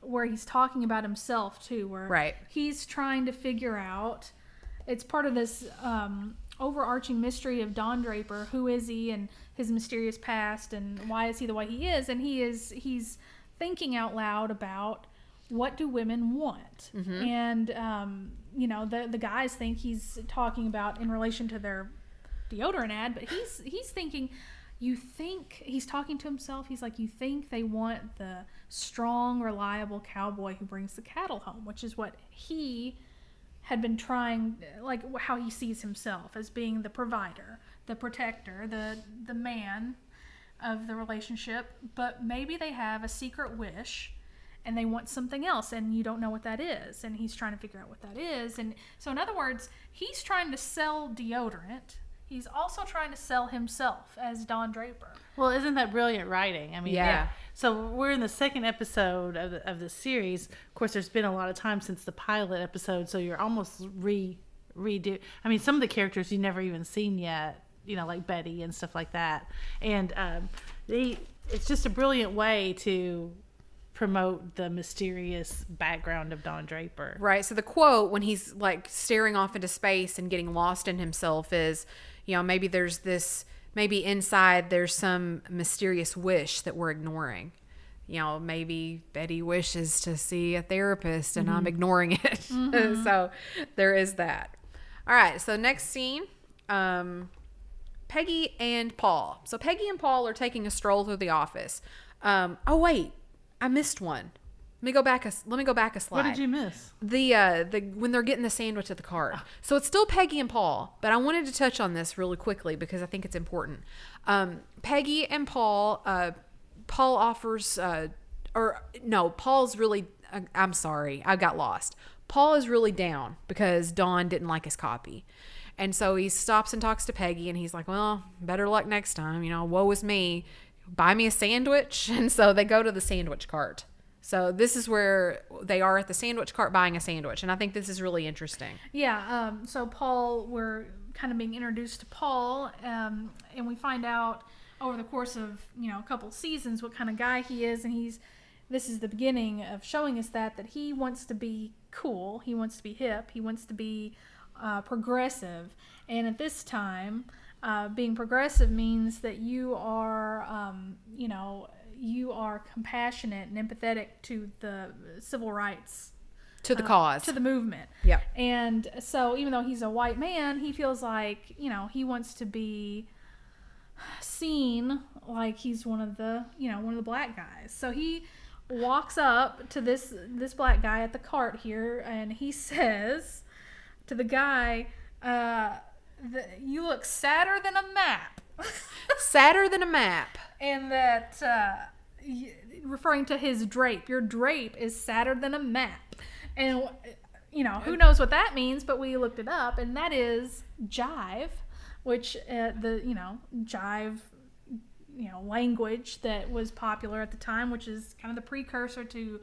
where he's talking about himself too, where Right. he's trying to figure out, it's part of this overarching mystery of Don Draper. Who is he, and his mysterious past, and why is he the way he is? And he's thinking out loud about what do women want? And, you know, the guys think he's talking about in relation to their deodorant ad, but he's thinking, he's talking to himself. He's like, you think they want the strong, reliable cowboy who brings the cattle home, which is what he had been trying, like how he sees himself as being the provider, the protector, the man of the relationship. But maybe they have a secret wish and they want something else, and you don't know what that is, and he's trying to figure out what that is. And so in other words, he's trying to sell deodorant. He's also trying to sell himself as Don Draper. Well, isn't that brilliant writing? I mean, Yeah. So we're in the second episode of the series. Of course, there's been a lot of time since the pilot episode, so you're almost redo. I mean, some of the characters you've never even seen yet, you know, like Betty and stuff like that. And it's just a brilliant way to promote the mysterious background of Don Draper. Right. So the quote when he's like staring off into space and getting lost in himself is, you know, maybe inside there's some mysterious wish that we're ignoring. You know, maybe Betty wishes to see a therapist and I'm ignoring it. So there is that. All right. So next scene, Peggy and Paul. So Peggy and Paul are taking a stroll through the office. Oh, wait. I missed one. Let me go back a slide. What did you miss? The when they're getting the sandwich at the cart. So it's still Peggy and Paul, but I wanted to touch on this really quickly because I think it's important. Peggy and Paul. Paul offers, Paul's really. I'm sorry, I got lost. Paul is really down because Dawn didn't like his copy, and so he stops and talks to Peggy, and he's like, "Well, better luck next time. You know, woe is me. Buy me a sandwich." And so they go to the sandwich cart. So this is where they are at the sandwich cart buying a sandwich. And I think this is really interesting. Yeah. So Paul, we're kind of being introduced to Paul, and we find out over the course of, you know, a couple seasons what kind of guy he is. And this is the beginning of showing us that he wants to be cool. He wants to be hip. He wants to be progressive. And at this time, being progressive means that you are, you are compassionate and empathetic to the civil rights. To the cause. To the movement. Yeah. And so even though he's a white man, he feels like, you know, he wants to be seen like he's one of the black guys. So he walks up to this black guy at the cart here, and he says to the guy, you look sadder than a map. Sadder than a map. And that, referring to his drape, your drape is sadder than a map. And, you know, who knows what that means, but we looked it up, and that is jive, which, jive, language that was popular at the time, which is kind of the precursor to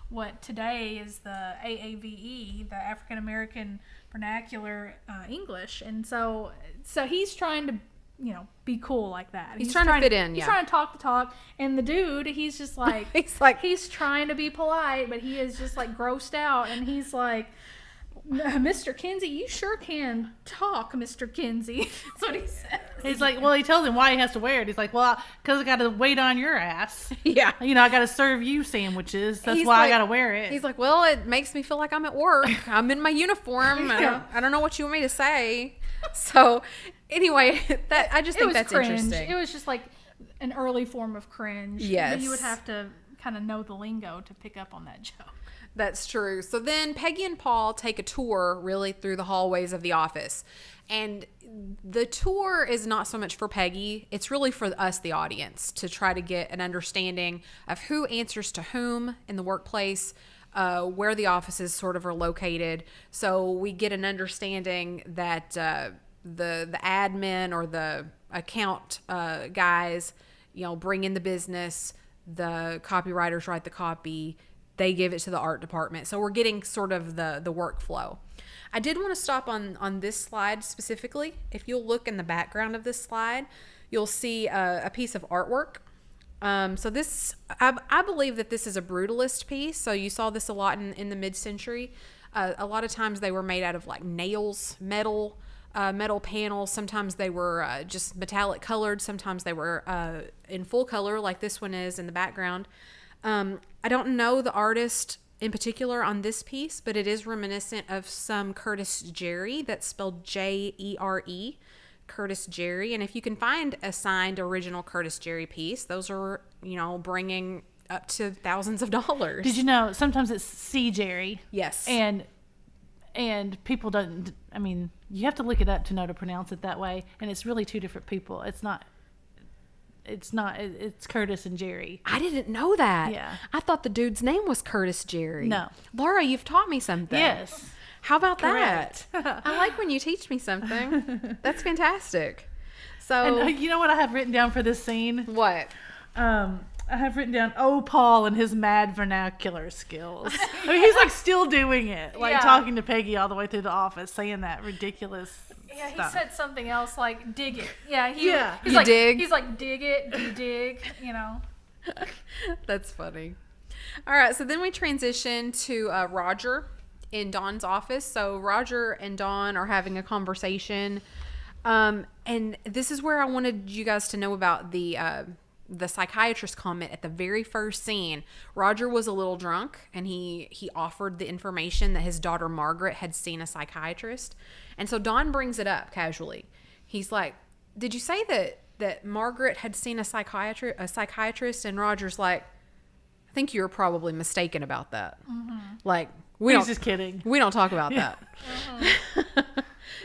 what today is the AAVE, the African American Vernacular English. And so he's trying to, be cool like that. He's trying to fit in, He's trying to talk the talk. And the dude, he's just like, he's trying to be polite, but he is just like grossed out. And he's like, Mr. Kinsey, you sure can talk, Mr. Kinsey. That's what he says. He's like, well, he tells him why he has to wear it. He's like, well, because I got to wait on your ass. Yeah. I got to serve you sandwiches. That's why I got to wear it. He's like, well, it makes me feel like I'm at work. I'm in my uniform. Yeah. I don't know what you want me to say. So anyway, I just think that's cringe. interesting. It was just like an early form of cringe. Yes. But you would have to kind of know the lingo to pick up on that joke. That's true. So then Peggy and Paul take a tour really through the hallways of the office. And the tour is not so much for Peggy. It's really for us, the audience, to try to get an understanding of who answers to whom in the workplace, where the offices sort of are located. So we get an understanding that the admin or the account guys, bring in the business. The copywriters write the copy. They give it to the art department. So we're getting sort of the workflow. I did want to stop on this slide specifically. If you'll look in the background of this slide, you'll see a piece of artwork. So this, I believe that this is a brutalist piece. So you saw this a lot in the mid-century. A lot of times they were made out of like nails, metal panels. Sometimes they were just metallic colored. Sometimes they were in full color like this one is in the background. I don't know the artist. in particular on this piece, but it is reminiscent of some Curtis Jerry. That's spelled Jere, Curtis Jerry. And if you can find a signed original Curtis Jerry piece, those are, bringing up to thousands of dollars. Did you know sometimes it's C. Jerry? Yes. And people don't, you have to look it up to know to pronounce it that way. And it's really two different people. It's Curtis and Jerry. I didn't know that. Yeah. I thought the dude's name was Curtis Jerry. No. Laura, you've taught me something. Yes. How about Correct. that? I like when you teach me something. That's fantastic. So, And you know what I have written down for this scene? what? I have written down, Paul and his mad vernacular skills. He's like still doing it. Like Yeah. talking to Peggy all the way through the office, saying that ridiculous Yeah, he stuff. said something else like dig it. Yeah, Yeah. He's You like, dig? He's like dig it, you dig, That's funny. All right, so then we transition to Roger in Dawn's office. So Roger and Dawn are having a conversation, and this is where I wanted you guys to know about the psychiatrist comment at the very first scene. Roger was a little drunk, and he offered the information that his daughter Margaret had seen a psychiatrist, and so Dawn brings it up casually. He's like, "Did you say that Margaret had seen a psychiatrist?" And Roger's like, "I think you're probably mistaken about that. Like, He's just kidding. we don't talk about that."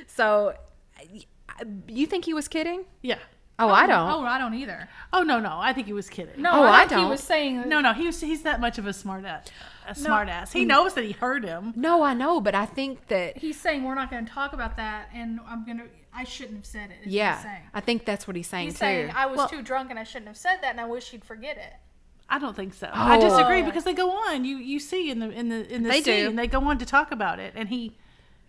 So, you think he was kidding? Yeah. Oh, I don't. Oh, I don't either. Oh, no. I think he was kidding. No, Oh, I I think he don't. was saying No, he's that much of a smart ass. He knows that he hurt him. No, I know, but I think that he's saying we're not going to talk about that, and I shouldn't have said it. Is what yeah, he's saying. I think that's what he's saying He's too. saying I was Well- too drunk and I shouldn't have said that, and I wish he'd forget it. I don't think so. I disagree because they go on. You see in the They do. scene they go on to talk about it, and he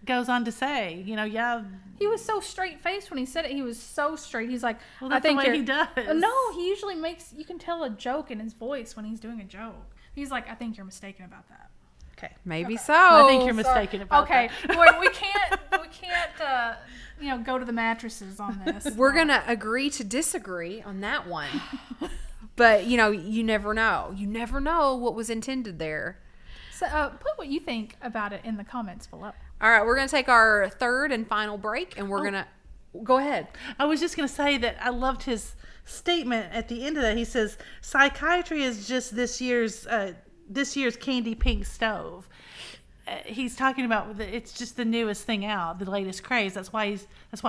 goes on to say, yeah. He was so straight faced when he said it. He was so straight. He's like, Well, I that's the think way you're- he does. No, he usually you can tell a joke in his voice when he's doing a joke. He's like, I think you're mistaken about that. Okay. Maybe so. I think you're mistaken about Okay, that. well, we can't, go to the mattresses on this. We're gonna agree to disagree on that one. But you never know. You never know what was intended there. So, put what you think about it in the comments below. All right, we're gonna take our third and final break, and we're gonna go ahead. I was just going to say that I loved his statement at the end of that. He says, psychiatry is just this year's candy pink stove. He's talking about it's just the newest thing out, the latest craze. That's why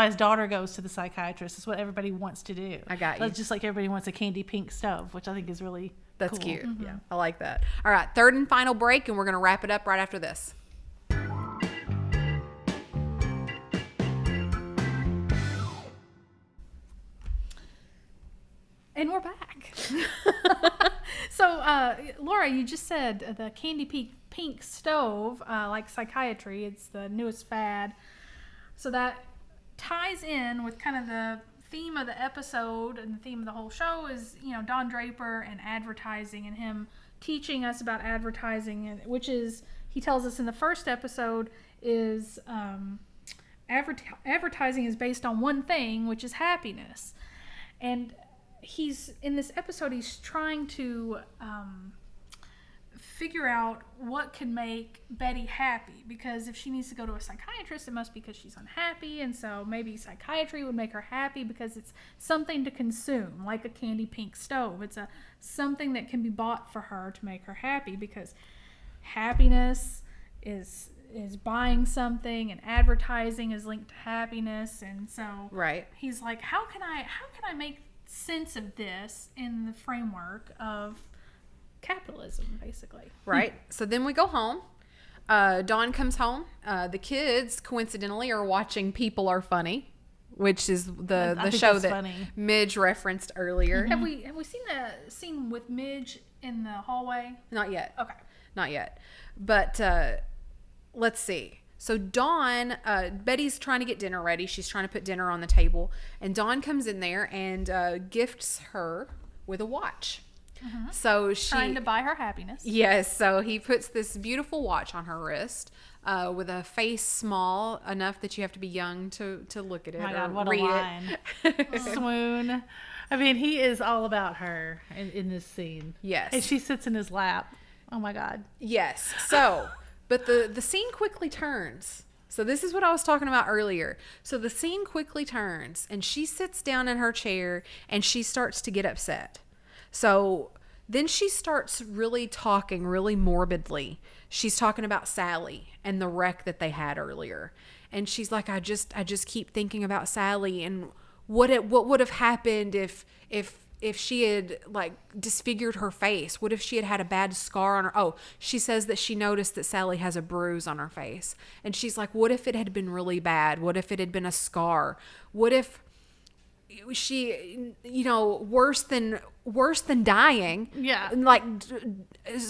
his daughter goes to the psychiatrist. It's what everybody wants to do. I got you. Just like everybody wants a candy pink stove, which I think is really That's cool. cute. Mm-hmm. Yeah, I like that. All right, third and final break, and we're gonna wrap it up right after this. And we're back. So, Laura, you just said the candy pink stove, like psychiatry, it's the newest fad. So that ties in with kind of the theme of the episode, and the theme of the whole show is, Don Draper and advertising, and him teaching us about advertising, and which is, he tells us in the first episode, is advertising is based on one thing, which is happiness. And he's in this episode, he's trying to figure out what can make Betty happy, because if she needs to go to a psychiatrist, it must be because she's unhappy, and so maybe psychiatry would make her happy because it's something to consume, like a candy pink stove. It's something that can be bought for her to make her happy, because happiness is buying something, and advertising is linked to happiness. And so Right. he's like, how can I make sense of this in the framework of capitalism, basically? Right. So then we go home. Dawn comes home. The kids, coincidentally, are watching People Are Funny, which is the think show that's that funny. Midge referenced earlier. Have we seen the scene with Midge in the hallway? Not yet. Okay. Not yet. But let's see. So Dawn, Betty's trying to get dinner ready. She's trying to put dinner on the table. And Dawn comes in there and gifts her with a watch. So she... Trying to buy her happiness. Yes, so he puts this beautiful watch on her wrist with a face small enough that you have to be young to look at it Oh my or God, what a read line. it. Swoon. I mean, he is all about her in this scene. Yes. And she sits in his lap. Oh my God. Yes. So, but the scene quickly turns. So this is what I was talking about earlier. So the scene quickly turns and she sits down in her chair and she starts to get upset. So then she starts really talking really morbidly. She's talking about Sally and the wreck that they had earlier. And she's like, I just keep thinking about Sally and what would have happened if she had like disfigured her face. What if she had had a bad scar on her? Oh, she says that she noticed that Sally has a bruise on her face. And she's like, what if it had been really bad? What if it had been a scar? What if she, worse than dying? Yeah. Like,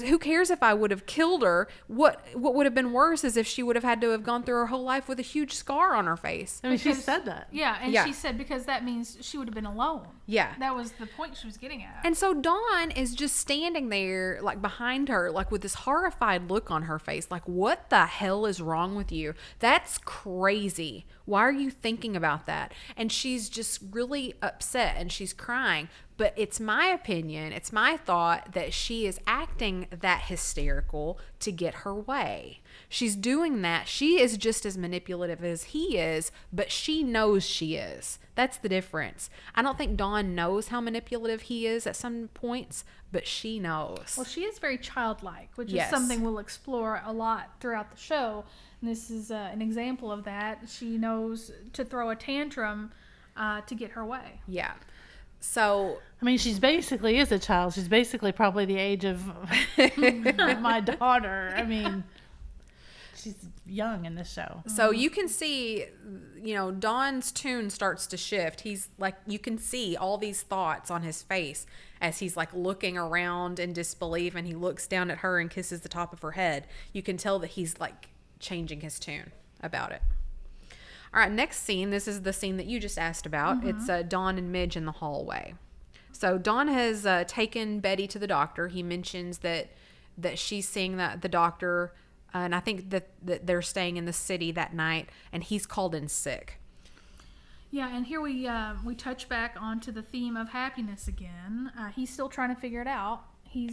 who cares if I would have killed her? What would have been worse is if she would have had to have gone through her whole life with a huge scar on her face. I mean, she said that. Yeah, and Yeah. she said because that means she would have been alone. Yeah. That was the point she was getting at. And so Dawn is just standing there, like behind her, like with this horrified look on her face. Like, what the hell is wrong with you? That's crazy. Why are you thinking about that? And she's just really upset and she's crying. But it's my opinion, it's my thought that she is acting that hysterical to get her way. She's doing that. She is just as manipulative as he is, but she knows she is. That's the difference. I don't think Dawn knows how manipulative he is at some points, but she knows. Well, she is very childlike, which Yes. is something we'll explore a lot throughout the show. And this is an example of that. She knows to throw a tantrum to get her way. Yeah. So, I mean, she's basically is a child. She's basically probably the age of my daughter. I mean, she's young in this show. so you can see, Dawn's tune starts to shift. He's like, you can see all these thoughts on his face as he's like looking around in disbelief and he looks down at her and kisses the top of her head. You can tell that he's like changing his tune about it. All right, next scene. This is the scene that you just asked about. It's Dawn and Midge in the hallway. So Dawn has taken Betty to the doctor. He mentions that she's seeing the doctor, and I think that they're staying in the city that night, and he's called in sick. Yeah, and here we touch back onto the theme of happiness again. He's still trying to figure it out. He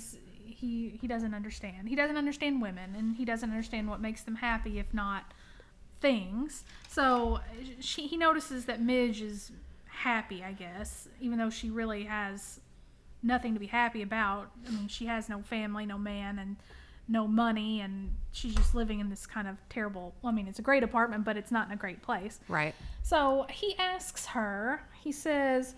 doesn't understand. He doesn't understand women, and he doesn't understand what makes them happy, if not things. So he notices that Midge is happy, I guess, even though she really has nothing to be happy about. I mean, she has no family, no man, and no money, and she's just living in this kind of terrible, I mean, it's a great apartment, but it's not in a great place. Right. So he asks her, he says,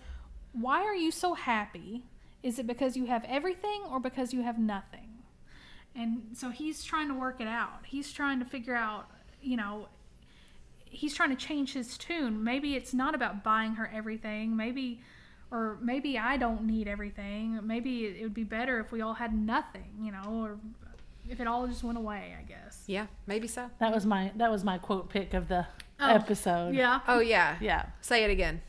why are you so happy? Is it because you have everything or because you have nothing? And so he's trying to work it out. He's trying to figure out, he's trying to change his tune. Maybe it's not about buying her everything. Maybe I don't need everything. Maybe it would be better if we all had nothing, or if it all just went away, I guess. Yeah, maybe so. That was my quote pick of the episode. Yeah. Oh, yeah. Yeah. Say it again.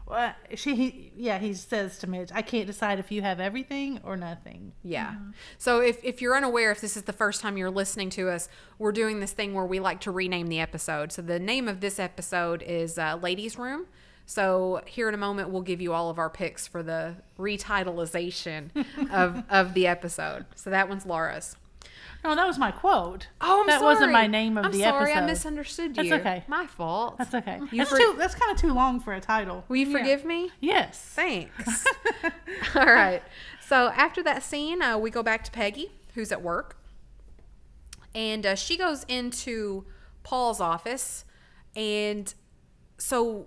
Well, he says to Midge, I can't decide if you have everything or nothing. Yeah. So if you're unaware, if this is the first time you're listening to us, we're doing this thing where we like to rename the episode. So the name of this episode is Ladies' Room. So here in a moment, we'll give you all of our picks for the retitleization of the episode. So that one's Laura's. No, that was my quote. Oh, I'm that sorry. wasn't my name of the I'm sorry, episode. I misunderstood you. That's okay. My fault. That's okay. You That's kind of too long for a title. Will you forgive me? Yes. Thanks. All right. So after that scene, we go back to Peggy, who's at work. And she goes into Paul's office. And so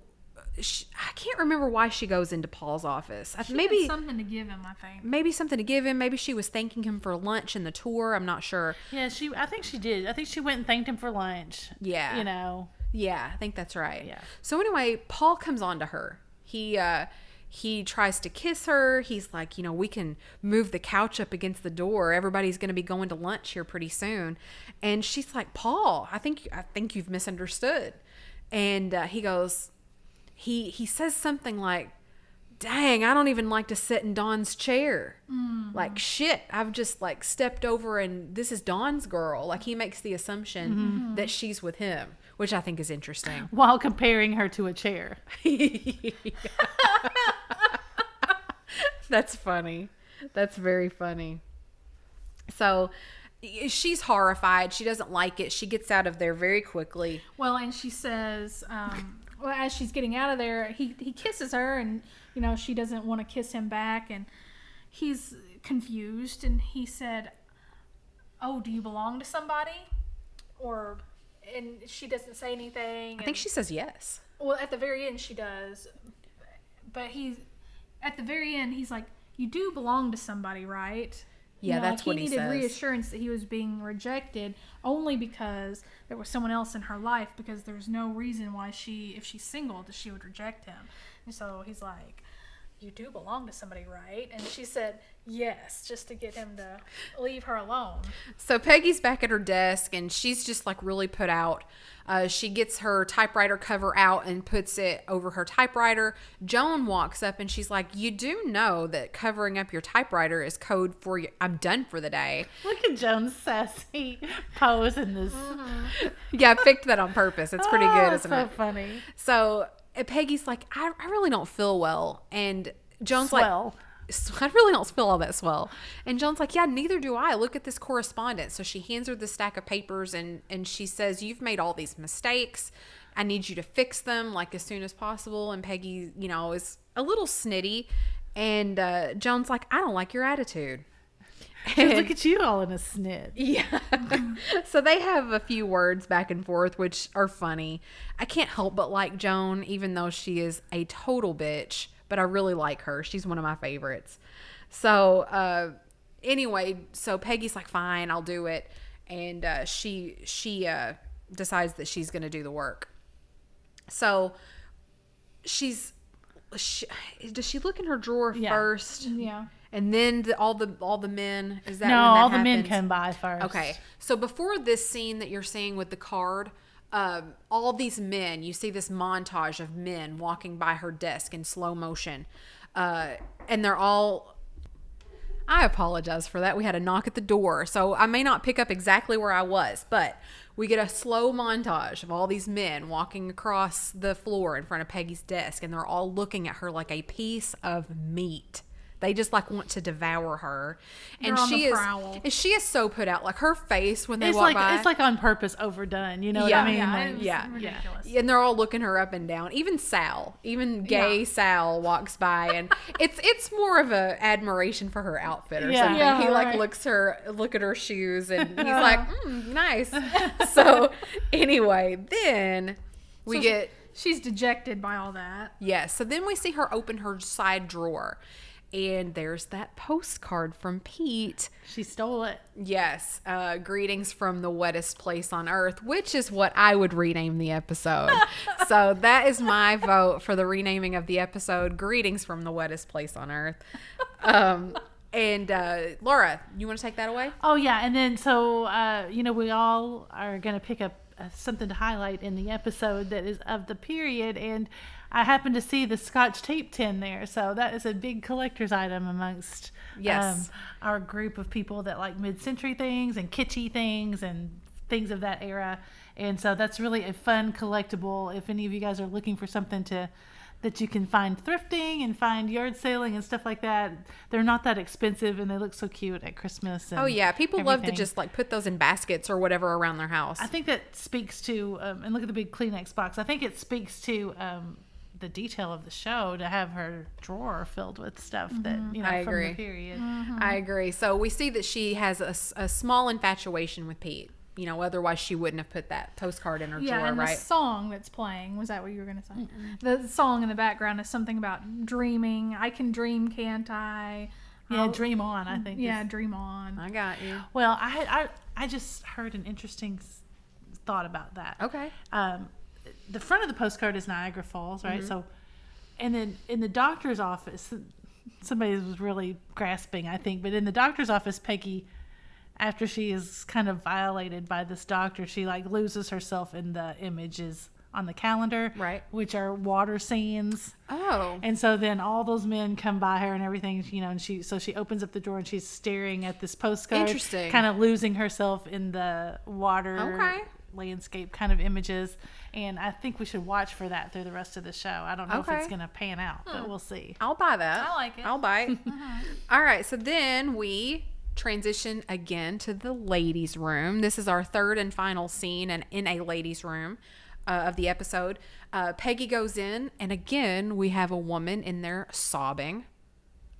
I can't remember why she goes into Paul's office. She maybe had something to give him, I think. Maybe something to give him. Maybe she was thanking him for lunch in the tour. I'm not sure. Yeah, I think she did. I think she went and thanked him for lunch. Yeah. Yeah, I think that's right. Yeah. So anyway, Paul comes on to her. He tries to kiss her. He's like, we can move the couch up against the door. Everybody's going to be going to lunch here pretty soon. And she's like, Paul, I think you've misunderstood. And he goes, he says something like, dang, I don't even like to sit in Dawn's chair. Like, shit, I've just like stepped over and this is Dawn's girl. Like, he makes the assumption that she's with him, which I think is interesting. While comparing her to a chair. That's funny. That's very funny. So she's horrified. She doesn't like it. She gets out of there very quickly. Well, and she says, well, as she's getting out of there, he kisses her, and she doesn't want to kiss him back, and he's confused, and he said, "Oh, do you belong to somebody?" And she doesn't say anything. I think she says yes. Well, at the very end, she does, but at the very end, he's like, "You do belong to somebody, right?" Yeah, that's what he says. He needed reassurance that he was being rejected only because there was someone else in her life, because there's no reason why if she's single, that she would reject him. And so he's like, "You do belong to somebody, right?" And she said yes, just to get him to leave her alone. So Peggy's back at her desk, and she's just like really put out. She gets her typewriter cover out and puts it over her typewriter. Joan walks up and she's like, "You do know that covering up your typewriter is code for I'm done for the day." Look at Joan's sassy pose in this. Yeah, I picked that on purpose. It's pretty good, isn't so it? Funny. So Peggy's like, I really don't feel well. And Joan's Swell. like, I really don't feel all that swell. And Joan's like, yeah, neither do I. Look at this correspondence. So she hands her the stack of papers, and she says, "You've made all these mistakes. I need you to fix them like as soon as possible." And Peggy, is a little snitty. And Joan's like, "I don't like your attitude." And look at you all in a snit. Yeah. So they have a few words back and forth, which are funny. I can't help but like Joan, even though she is a total bitch. But I really like her. She's one of my favorites. So anyway, so Peggy's like, "Fine, I'll do it." And she decides that she's going to do the work. So does she look in her drawer first? Yeah. And then all the men, is that No, when that all the men happens? come by first. Okay. So before this scene that you're seeing with the card, all these men, you see this montage of men walking by her desk in slow motion. And they're all, I apologize for that. We had a knock at the door. So I may not pick up exactly where I was, but we get a slow montage of all these men walking across the floor in front of Peggy's desk. And they're all looking at her like a piece of meat. They just like want to devour her, and They're on the prowl. she is so put out. Like her face when they walk by, it's like on purpose overdone. You know what I mean? Ridiculous. And they're all looking her up and down. Even gay Sal walks by, and it's more of a admiration for her outfit or something. Yeah, he like right. look at her shoes, and he's like, nice. So anyway, then we get. She's dejected by all that. Yes. So then we see her open her side drawer. And there's that postcard from Pete. She stole it. Yes. Greetings from the wettest place on earth, which is what I would rename the episode. So that is my vote for the renaming of the episode. Greetings from the wettest place on earth. And Laura, you want to take that away? Oh, yeah. And then so, we all are going to pick up something to highlight in the episode that is of the period. And I happened to see the Scotch tape tin there. So that is a big collector's item amongst our group of people that like mid-century things and kitschy things and things of that era. And so that's really a fun collectible. If any of you guys are looking for something that you can find thrifting and find yard selling and stuff like that, they're not that expensive and they look so cute at Christmas. And People love to everything. just like put those in baskets or whatever around their house. I think that speaks to, and look at the big Kleenex box. I think it speaks to the detail of the show to have her drawer filled with stuff that, I from agree. the period. I agree. So we see that she has a small infatuation with Pete. Otherwise she wouldn't have put that postcard in her drawer, And right? the song that's playing, was that what you were going to say? The song in the background is something about dreaming. I can dream, can't I? Yeah, dream on, I think. Yeah, dream on. I got you. Well, I just heard an interesting thought about that. Okay. The front of the postcard is Niagara Falls, right? So, and then in the doctor's office, somebody was really grasping, I think, but in the doctor's office, Peggy, after she is kind of violated by this doctor, she like loses herself in the images on the calendar, right? Which are water scenes. Oh. And so then all those men come by her and everything, and she opens up the door and she's staring at this postcard. Interesting. Kind of losing herself in the water landscape kind of images. And I think we should watch for that through the rest of the show. I don't know if it's going to pan out, but we'll see. I'll buy that. I like it. I'll buy it. All right. So then we transition again to the ladies' room. This is our third and final scene and in a ladies' room of the episode. Peggy goes in, and again, we have a woman in there sobbing.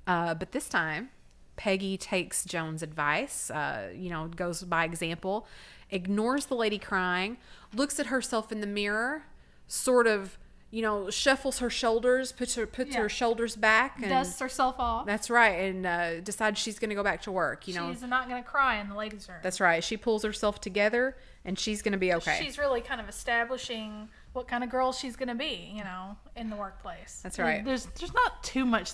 But this time, Peggy takes Joan's advice, goes by example, ignores the lady crying, looks at herself in the mirror, sort of, shuffles her shoulders, puts her shoulders back. And dusts herself off. That's right. And decides she's going to go back to work. She's not going to cry in the ladies' room. That's right. She pulls herself together, and she's going to be okay. She's really kind of establishing what kind of girl she's going to be, in the workplace. That's right. There's not too much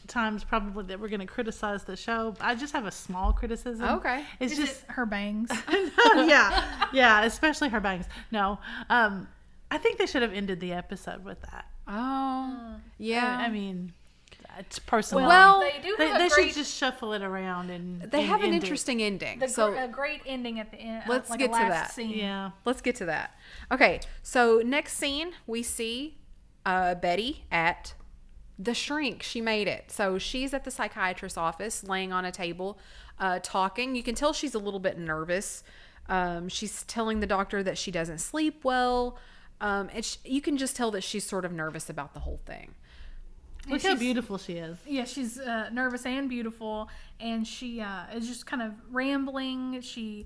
times probably that we're going to criticize the show. I just have a small criticism. Okay. It's Is just it her bangs? yeah, especially her bangs. No, I think they should have ended the episode with that. Oh, yeah. I mean, it's personal. Well, they do they have a should great, just shuffle it around and they have an end it. interesting ending. a great ending at the end. Let's like get a to last that. Scene. Yeah. Let's get to that. Okay, so next scene, we see Betty at the shrink. She made it. So she's at the psychiatrist's office, laying on a table, talking. You can tell she's a little bit nervous. She's telling the doctor that she doesn't sleep well. And you can just tell that she's sort of nervous about the whole thing. Look how beautiful she is. Yeah, she's nervous and beautiful, and she is just kind of rambling. She's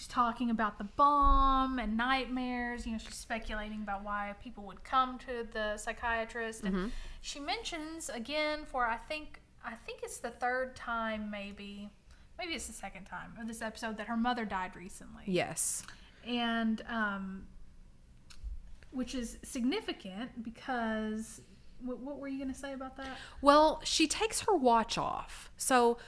talking about the bomb and nightmares. She's speculating about why people would come to the psychiatrist, and she mentions again for I think it's the third time, maybe it's the second time of this episode, that her mother died recently. Yes. And which is significant because what were you going to say about that? Well, she takes her watch off. So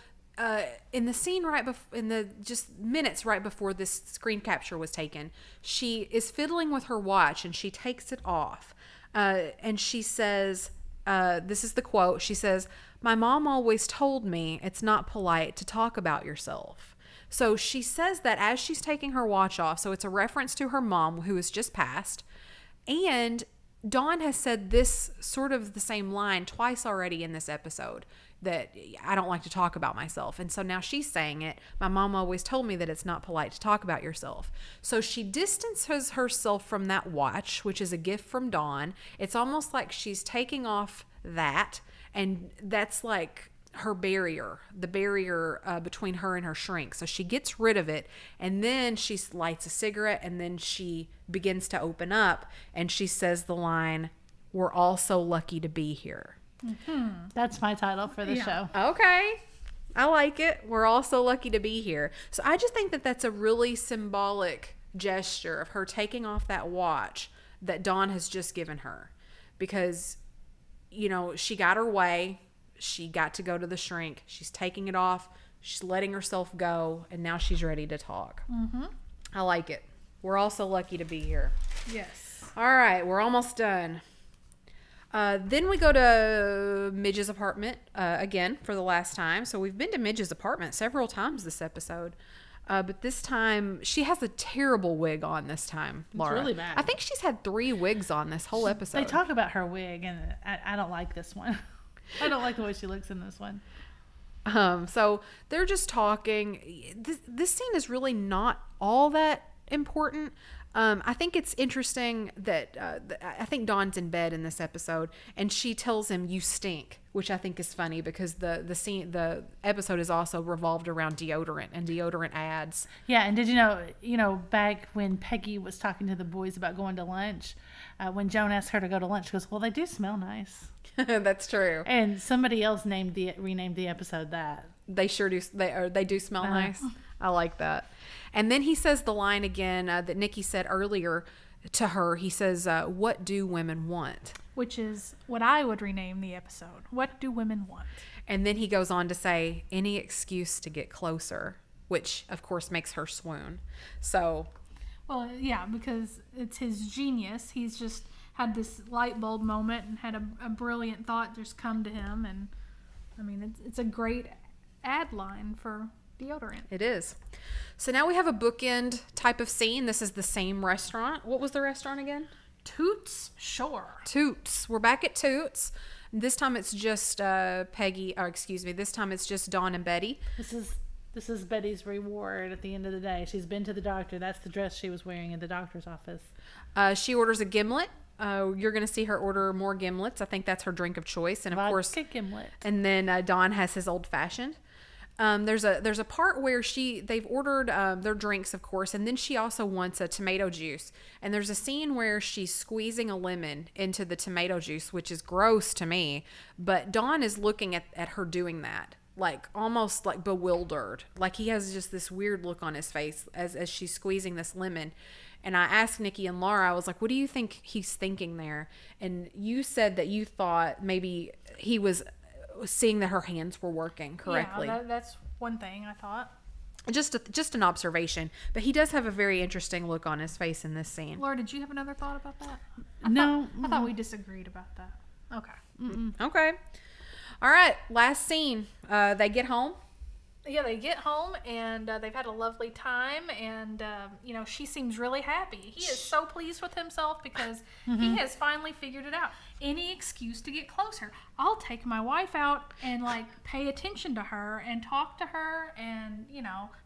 in the scene in the just minutes right before this screen capture was taken, she is fiddling with her watch and she takes it off. And she says, this is the quote. She says, "My mom always told me it's not polite to talk about yourself." So she says that as she's taking her watch off. So it's a reference to her mom, who has just passed. And Dawn has said this sort of the same line twice already in this episode, that I don't like to talk about myself. And so now she's saying it. My mom always told me that it's not polite to talk about yourself. So she distances herself from that watch, which is a gift from Dawn. It's almost like she's taking off that, and that's like her barrier, the barrier between her and her shrink. So she gets rid of it, and then she lights a cigarette, and then she begins to open up, and she says the line, "We're all so lucky to be here." That's my title for the show. Okay. I like it. We're all so lucky to be here. So I just think that that's a really symbolic gesture of her taking off that watch that Dawn has just given her, because, she got her way. She got to go to the shrink. She's taking it off. She's letting herself go. And now she's ready to talk. Mm-hmm. I like it. We're all so lucky to be here. Yes. All right. We're almost done. Then we go to Midge's apartment again for the last time. So we've been to Midge's apartment several times this episode. But this time, she has a terrible wig on this time, Laura. It's really bad. I think she's had 3 wigs on this whole episode. They talk about her wig, and I don't like this one. I don't like the way she looks in this one. So they're just talking. This scene is really not all that important. I think it's interesting that I think Dawn's in bed in this episode, and she tells him, "You stink," which I think is funny because the episode is also revolved around deodorant and deodorant ads. Yeah, and did you know back when Peggy was talking to the boys about going to lunch, when Joan asked her to go to lunch, she goes, "Well, they do smell nice." That's true. And somebody else renamed the episode that. They sure do. They do smell nice. I like that. And then he says the line again that Nikki said earlier to her. He says, "What do women want?" Which is what I would rename the episode. What do women want? And then he goes on to say, "Any excuse to get closer," which of course makes her swoon. So, well, yeah, because it's his genius. He's just had this light bulb moment and had a brilliant thought just come to him. And I mean, it's a great ad line for deodorant. It is. So now we have a bookend type of scene. This is the same restaurant. What was the restaurant again? Toots Shore. Toots. We're back at Toots. This time it's just this time it's just Dawn and Betty. This is Betty's reward at the end of the day. She's been to the doctor. That's the dress she was wearing in the doctor's office. She orders a gimlet. You're going to see her order more gimlets. I think that's her drink of choice. And of course, gimlet. And then Dawn has his old fashioned. There's a part where they've ordered their drinks, of course, and then she also wants a tomato juice. And there's a scene where she's squeezing a lemon into the tomato juice, which is gross to me. But Dawn is looking at her doing that, like almost like bewildered. Like he has just this weird look on his face as she's squeezing this lemon. And I asked Nikki and Laura, I was like, what do you think he's thinking there? And you said that you thought maybe he was seeing that her hands were working correctly. Yeah, that's one thing I thought. Just an observation. But he does have a very interesting look on his face in this scene. Laura, did you have another thought about that? I thought we disagreed about that. Okay. Okay. All right. Last scene. They get home. Yeah, they get home and they've had a lovely time, and she seems really happy. He is so pleased with himself because he has finally figured it out. Any excuse to get closer. I'll take my wife out and pay attention to her and talk to her and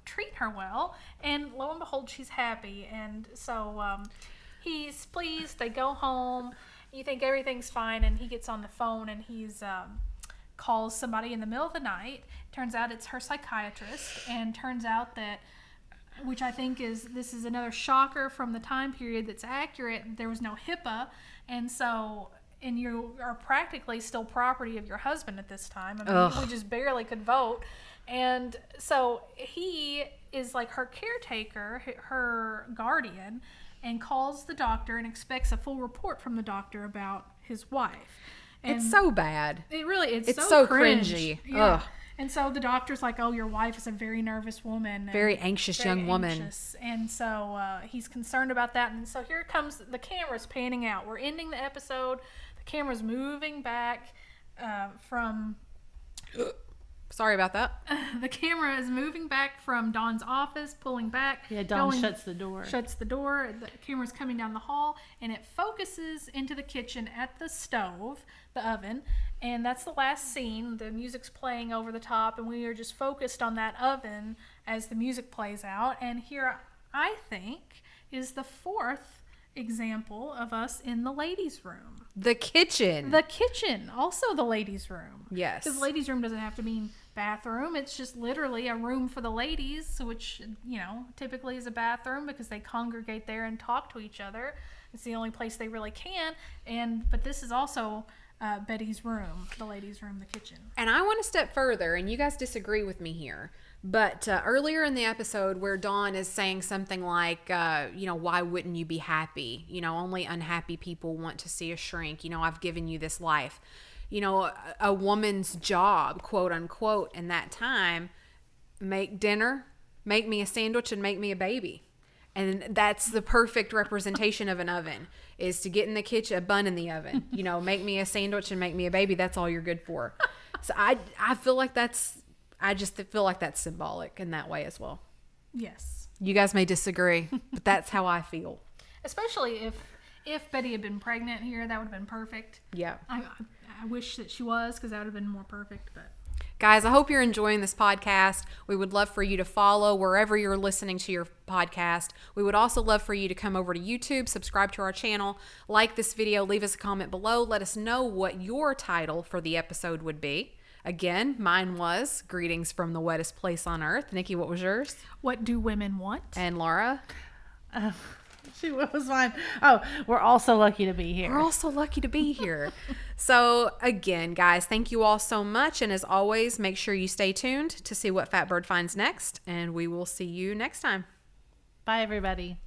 treat her well. And lo and behold, she's happy. And so he's pleased. They go home. You think everything's fine, and he gets on the phone and he's calls somebody in the middle of the night. Turns out it's her psychiatrist, and turns out that, which I think this is another shocker from the time period that's accurate, there was no HIPAA, and you are practically still property of your husband at this time. I mean, we just barely could vote. And so he is like her caretaker, her guardian, and calls the doctor and expects a full report from the doctor about his wife. And it's so bad. It's so cringe. cringy. Yeah. Ugh. And so the doctor's like, oh, your wife is a very nervous woman. Very anxious young woman. Anxious. And so he's concerned about that. And so here comes the camera's panning out. We're ending the episode. The camera's moving back from... Sorry about that. The camera is moving back from Dawn's office, pulling back. Yeah, Dawn shuts the door. Shuts the door. The camera's coming down the hall, and it focuses into the kitchen at the stove, the oven, and that's the last scene. The music's playing over the top, and we are just focused on that oven as the music plays out. And here, I think, is the fourth example of us in the ladies' room. The kitchen. The kitchen, also the ladies' room. Yes. Because ladies' room doesn't have to mean bathroom. It's just literally a room for the ladies, which, typically is a bathroom because they congregate there and talk to each other. It's the only place they really can. But this is also Betty's room, the ladies' room, the kitchen. And I want to step further, and you guys disagree with me here. But earlier in the episode where Dawn is saying something like, why wouldn't you be happy? Only unhappy people want to see a shrink. I've given you this life. A woman's job, quote unquote, in that time, make dinner, make me a sandwich, and make me a baby. And that's the perfect representation of an oven, is to get in the kitchen, a bun in the oven, make me a sandwich and make me a baby. That's all you're good for. So I feel like I just feel like that's symbolic in that way as well. Yes. You guys may disagree, but that's how I feel. Especially if Betty had been pregnant here, that would have been perfect. Yeah. I wish that she was, because that would have been more perfect. But guys, I hope you're enjoying this podcast. We would love for you to follow wherever you're listening to your podcast. We would also love for you to come over to YouTube, subscribe to our channel, like this video, leave us a comment below. Let us know what your title for the episode would be. Again, mine was Greetings from the Wettest Place on Earth. Nikki, what was yours? What do women want? And Laura? What was mine? Oh, we're all so lucky to be here. We're all so lucky to be here. So again, guys, thank you all so much. And as always, make sure you stay tuned to see what Fatbird finds next. And we will see you next time. Bye, everybody.